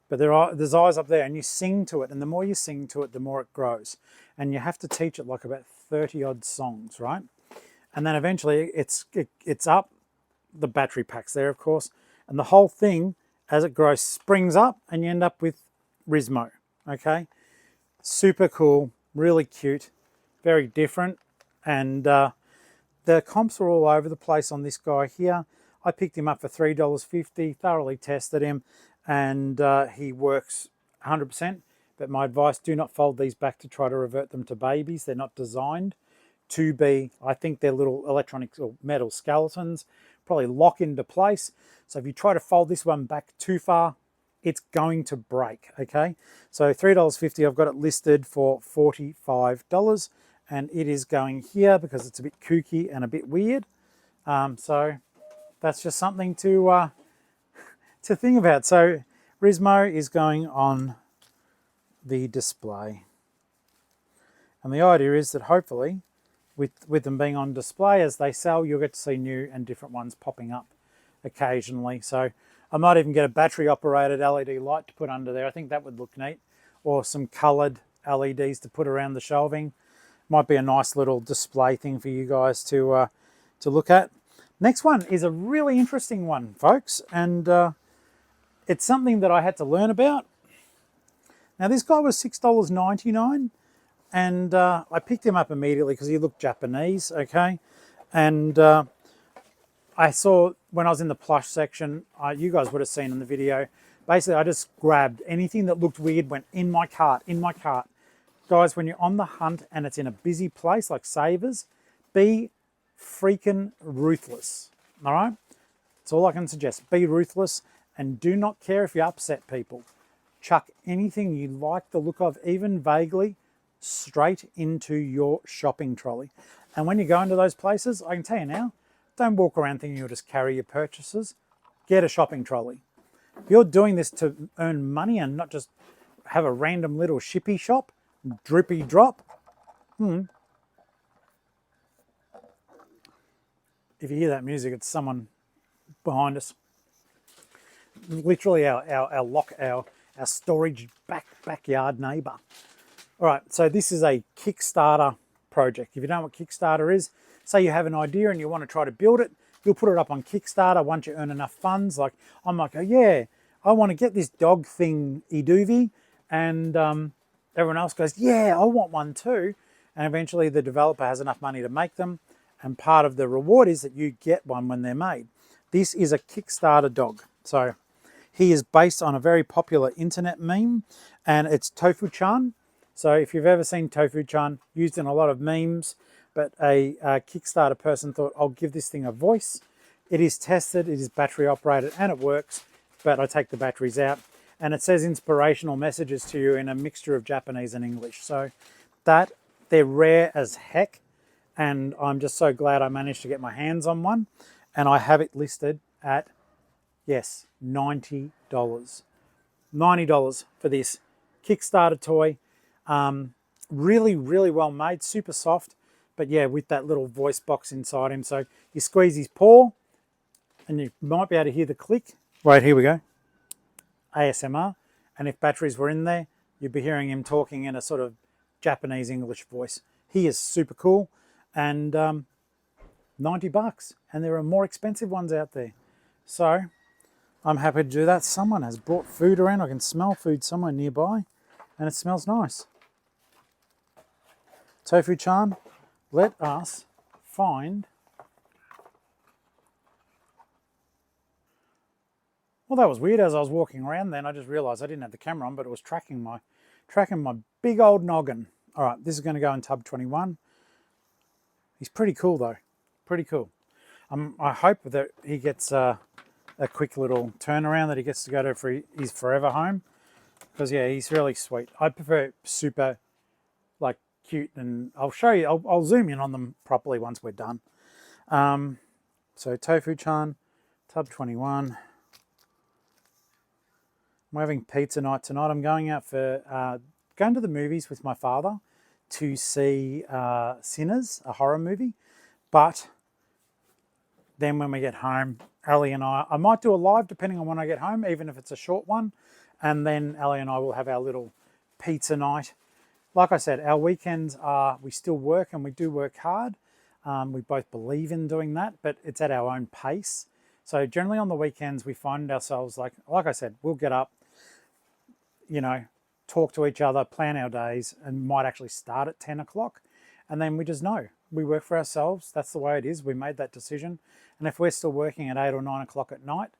But there's eyes up there, and you sing to it. And the more you sing to it, the more it grows. And you have to teach it like about 30-odd songs, right? And then eventually it's up. The battery pack's there, of course. And the whole thing, as it grows, springs up, and you end up with Rismo, okay? Super cool, really cute, very different. And the comps are all over the place on this guy here. I picked him up for $3.50, thoroughly tested him, and he works 100%. But my advice, do not fold these back to try to revert them to babies. They're not designed to be, I think they're little electronic or metal skeletons, probably lock into place. So if you try to fold this one back too far, it's going to break, okay? So $3.50, I've got it listed for $45, and it is going here because it's a bit kooky and a bit weird. So that's just something to think about. So Rismo is going on the display. And the idea is that hopefully with them being on display as they sell, you'll get to see new and different ones popping up occasionally. So I might even get a battery operated LED light to put under there. I think that would look neat. Or some coloured LEDs to put around the shelving. Might be a nice little display thing for you guys to look at. Next one is a really interesting one, folks, and it's something that I had to learn about. Now this guy was $6.99, and I picked him up immediately because he looked Japanese, okay? And I saw when I was in the plush section, you guys would have seen in the video, basically I just grabbed anything that looked weird, went in my cart. Guys, when you're on the hunt and it's in a busy place like Savers, be freaking ruthless, all right? That's all I can suggest. Be ruthless and do not care if you upset people. Chuck anything you like the look of, even vaguely, straight into your shopping trolley. And when you go into those places, I can tell you now, don't walk around thinking you'll just carry your purchases. Get a shopping trolley. If you're doing this to earn money and not just have a random little shippy shop, drippy drop, if you hear that music, it's someone behind us. Literally our storage backyard neighbour. All right, so this is a Kickstarter project. If you don't know what Kickstarter is, say you have an idea and you want to try to build it, you'll put it up on Kickstarter once you earn enough funds. Like I might go, yeah, I want to get this dog thing, Eduvi, and everyone else goes, yeah, I want one too. And eventually the developer has enough money to make them, and part of the reward is that you get one when they're made. This is a Kickstarter dog. So he is based on a very popular internet meme, and it's Tofu-chan. So if you've ever seen Tofu-chan, used in a lot of memes, but a Kickstarter person thought, I'll give this thing a voice. It is tested, it is battery operated, and it works, but I take the batteries out. And it says inspirational messages to you in a mixture of Japanese and English. So they're rare as heck. And I'm just so glad I managed to get my hands on one. And I have it listed at, yes, $90. $90 for this Kickstarter toy. Really, really well made, super soft. But yeah, with that little voice box inside him. So you squeeze his paw and you might be able to hear the click. Right, here we go. ASMR. And if batteries were in there, you'd be hearing him talking in a sort of Japanese English voice. He is super cool. And $90, and there are more expensive ones out there. So I'm happy to do that. Someone has brought food around. I can smell food somewhere nearby, and it smells nice. Tofu-chan, let us find. Well, that was weird. As I was walking around then, I just realised I didn't have the camera on, but it was tracking my tracking my big old noggin. All right, this is going to go in tub 21. He's pretty cool though, pretty cool. I hope that he gets a quick little turnaround, that he gets to go to his forever home, because yeah, he's really sweet. I prefer super like cute, and I'll show you, I'll zoom in on them properly once we're done. So Tofu-chan, tub 21. I'm having pizza night tonight. I'm going out for going to the movies with my father to see Sinners, a horror movie. But then when we get home, Ali and I might do a live depending on when I get home, even if it's a short one. And then Ali and I will have our little pizza night. Like I said, our weekends we still work, and we do work hard. We both believe in doing that, but it's at our own pace. So generally on the weekends, we find ourselves, like I said, we'll get up, talk to each other, plan our days, and might actually start at 10 o'clock. And then we just know we work for ourselves. That's the way it is. We made that decision. And if we're still working at 8 or 9 o'clock at night,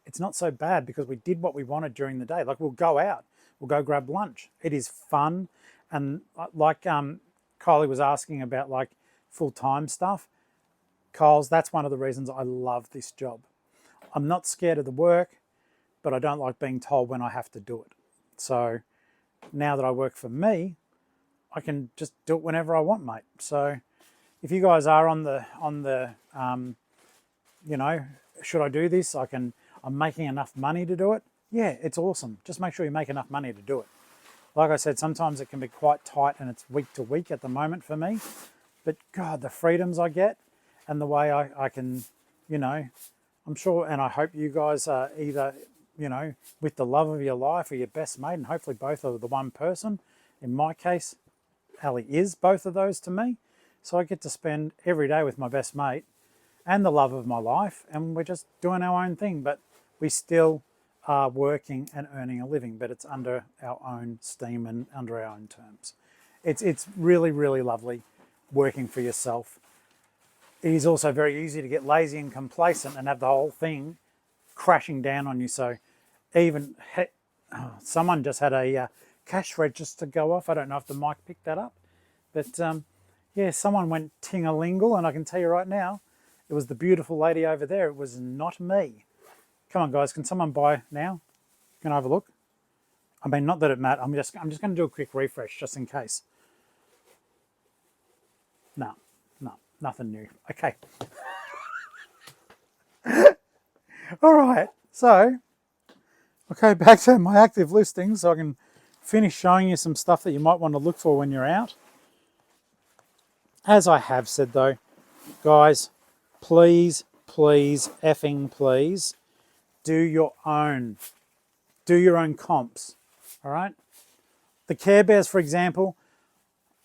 it's not so bad, because we did what we wanted during the day. Like, we'll go out, we'll go grab lunch. It is fun. And like Kylie was asking about like full-time stuff, Kyle's, that's one of the reasons I love this job. I'm not scared of the work, but I don't like being told when I have to do it. So now that I work for me, I can just do it whenever I want, mate. So if you guys are on the should I do this? I'm making enough money to do it. Yeah, it's awesome. Just make sure you make enough money to do it. Like I said, sometimes it can be quite tight, and it's week to week at the moment for me. But God, the freedoms I get, and the way I can, I'm sure, and I hope you guys are either, with the love of your life or your best mate, and hopefully both are the one person. In my case, Ali is both of those to me. So I get to spend every day with my best mate and the love of my life, and we're just doing our own thing, but we still are working and earning a living, but it's under our own steam and under our own terms. It's really, really lovely working for yourself. It is also very easy to get lazy and complacent and have the whole thing crashing down on you. So even someone just had a cash register go off. I don't know if the mic picked that up, but yeah, someone went ting-a-lingle, and I can tell you right now, it was the beautiful lady over there. It was not me. Come on, guys, can someone buy now? Can I have a look? I mean, not that it matters. I'm just going to do a quick refresh just in case. No, nothing new. Okay. All right. So, okay, back to my active listings, so I can finish showing you some stuff that you might want to look for when you're out. As I have said though, guys, please, effing please, do your own comps, all right? The Care Bears, for example,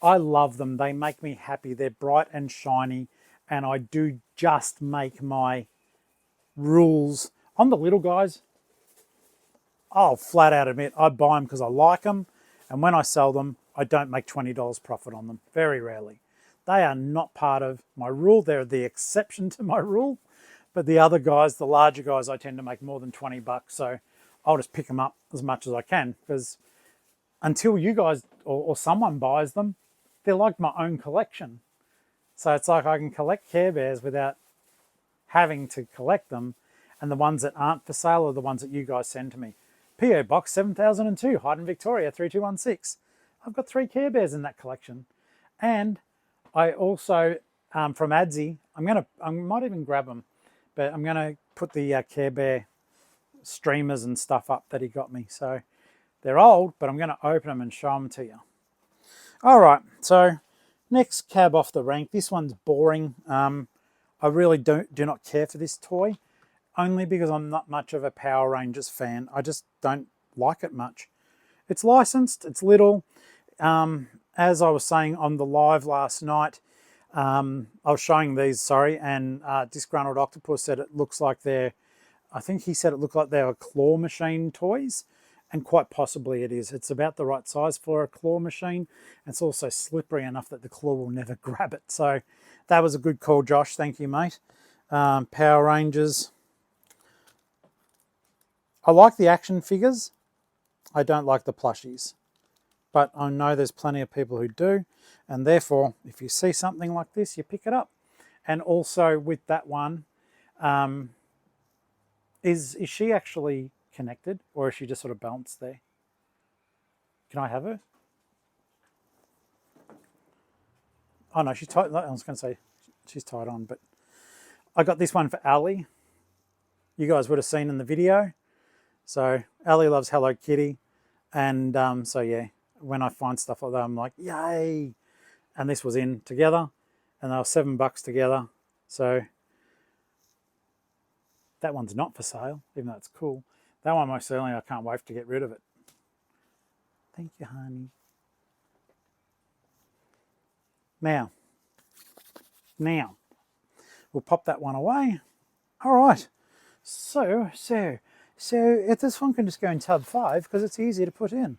I love them. They make me happy. They're bright and shiny, and I do just make my rules. On the little guys, I'll flat out admit I buy them because I like them, and when I sell them, I don't make $20 profit on them, very rarely. They are not part of my rule. They're the exception to my rule. But the other guys, the larger guys, I tend to make more than 20 bucks. So I'll just pick them up as much as I can, because until you guys or someone buys them, they're like my own collection. So it's like I can collect Care Bears without having to collect them. And the ones that aren't for sale are the ones that you guys send to me. PO Box 7002, Hyden, Victoria 3216. I've got 3 Care Bears in that collection. And I also, from Adsy, I might even grab them, but I'm going to put the Care Bear streamers and stuff up that he got me. So they're old, but I'm going to open them and show them to you. All right, so next cab off the rank. This one's boring. I really do not care for this toy, only because I'm not much of a Power Rangers fan. I just don't like it much. It's licensed, it's little. As I was saying on the live last night, I was showing these, and Disgruntled Octopus said it looks like I think he said it looked like they were claw machine toys, and quite possibly it is. It's about the right size for a claw machine. It's also slippery enough that the claw will never grab it. So that was a good call, Josh. Thank you, mate. Power Rangers. I like the action figures. I don't like the plushies. but I know there's plenty of people who do, and therefore, if you see something like this, you pick it up. And also with that one, is she actually connected, or is she just sort of balanced there? Can I have her? Oh no, she's tied. I was going to say she's tied on, but I got this one for Ali. You guys would have seen in the video. So Ali loves Hello Kitty, and so yeah, when I find stuff like that, I'm like, yay! And this was in together, and they were $7 together. So that one's not for sale, even though it's cool. That one most certainly, I can't wait to get rid of it. Thank you, honey. Now, we'll pop that one away. All right. So if this one can just go in tub 5 because it's easy to put in.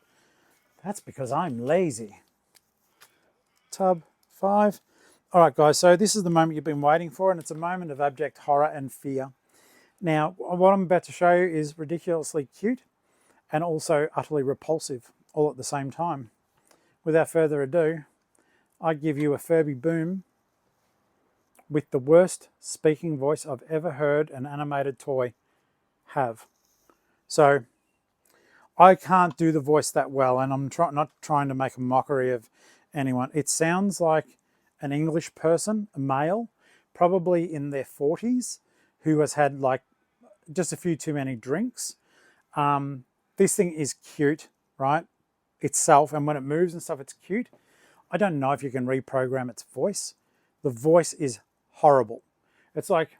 That's because I'm lazy. Tub 5. All right, guys, so this is the moment you've been waiting for, and it's a moment of abject horror and fear. Now, what I'm about to show you is ridiculously cute and also utterly repulsive all at the same time. Without further ado, I give you a Furby Boom with the worst speaking voice I've ever heard an animated toy have. So I can't do the voice that well, and I'm not trying to make a mockery of anyone. It sounds like an English person, a male, probably in their 40s, who has had like just a few too many drinks. This thing is cute, right? Itself, and when it moves and stuff, it's cute. I don't know if you can reprogram its voice. The voice is horrible. It's like,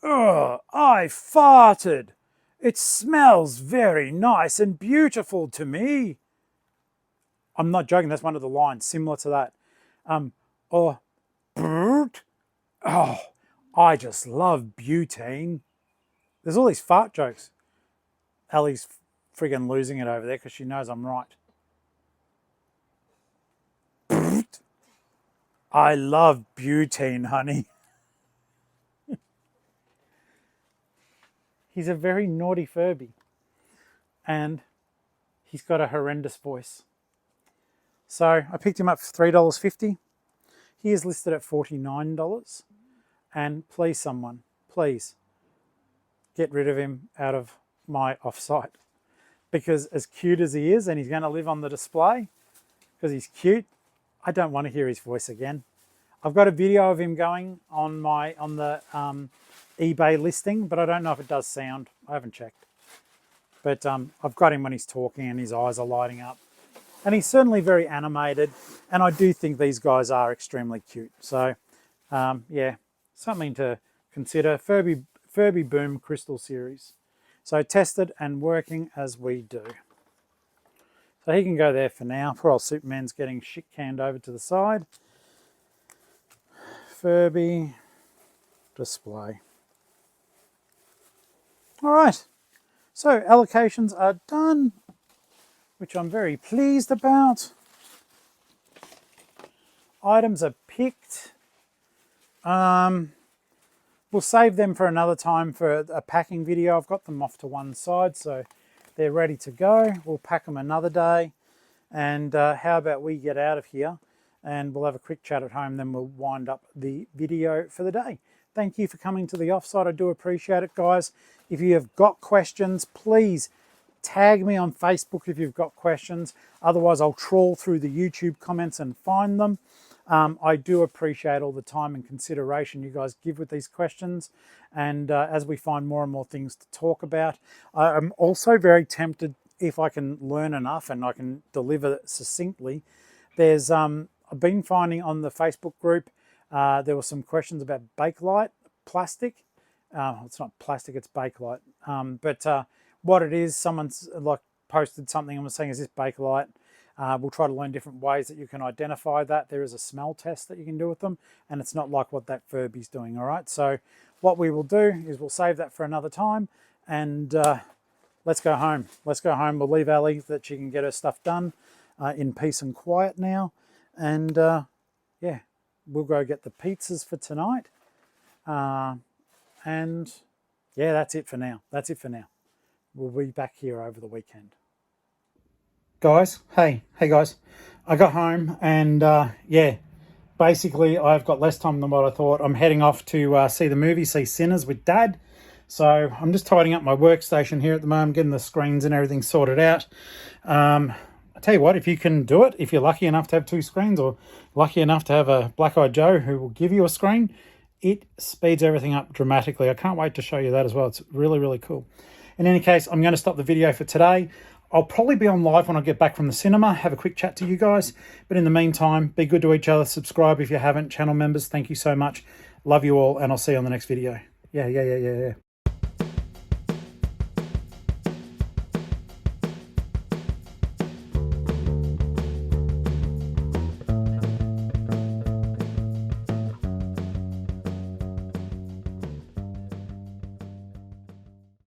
ugh, I farted. It smells very nice and beautiful to me. I'm not joking. That's one of the lines similar to that. Or, brrrt. Oh, I just love butane. There's all these fart jokes. Ali's friggin' losing it over there because she knows I'm right. Brrrt. I love butane, honey. He's a very naughty Furby. And he's got a horrendous voice. So I picked him up for $3.50. He is listed at $49. And please, someone, please get rid of him out of my offsite. Because as cute as he is, and he's going to live on the display, because he's cute, I don't want to hear his voice again. I've got a video of him going on the eBay listing, but I don't know if it does sound. I haven't checked. But I've got him when he's talking and his eyes are lighting up. And he's certainly very animated, and I do think these guys are extremely cute. So, yeah, something to consider. Furby Boom Crystal Series. So tested and working as we do. So he can go there for now. Poor old Superman's getting shit canned over to the side. Furby display. All right. So allocations are done, which I'm very pleased about. Items are picked. We'll save them for another time for a packing video. I've got them off to one side, so they're ready to go. We'll pack them another day. And how about we get out of here and we'll have a quick chat at home, then we'll wind up the video for the day. Thank you for coming to the offsite. I do appreciate it, guys. If you have got questions, please tag me on Facebook if you've got questions. Otherwise, I'll trawl through the YouTube comments and find them. I do appreciate all the time and consideration you guys give with these questions. And as we find more and more things to talk about, I'm also very tempted, if I can learn enough and I can deliver it succinctly. There's I've been finding on the Facebook group, there were some questions about Bakelite plastic. It's not plastic, it's Bakelite. But what it is, someone's like posted something and was saying, is this Bakelite? We'll try to learn different ways that you can identify that. There is a smell test that you can do with them, and it's not like what that Furby's doing, all right? So what we will do is we'll save that for another time, and let's go home. Let's go home. We'll leave Ali that she can get her stuff done in peace and quiet now. And yeah, we'll go get the pizzas for tonight. And yeah, that's it for now. That's it for now. We'll be back here over the weekend. guys, hey guys, I got home and yeah, basically I've got less time than what I thought. I'm heading off to see the movie, see Sinners with Dad. So I'm just tidying up my workstation here at the moment, getting the screens and everything sorted out. I tell you what, if you can do it, if you're lucky enough to have 2 screens or lucky enough to have a black-eyed Joe who will give you a screen, it speeds everything up dramatically. I can't wait to show you that as well. It's really, really cool. In any case, I'm going to stop the video for today. I'll probably be on live when I get back from the cinema, have a quick chat to you guys. But in the meantime, be good to each other. Subscribe if you haven't. Channel members, thank you so much. Love you all, and I'll see you on the next video. Yeah.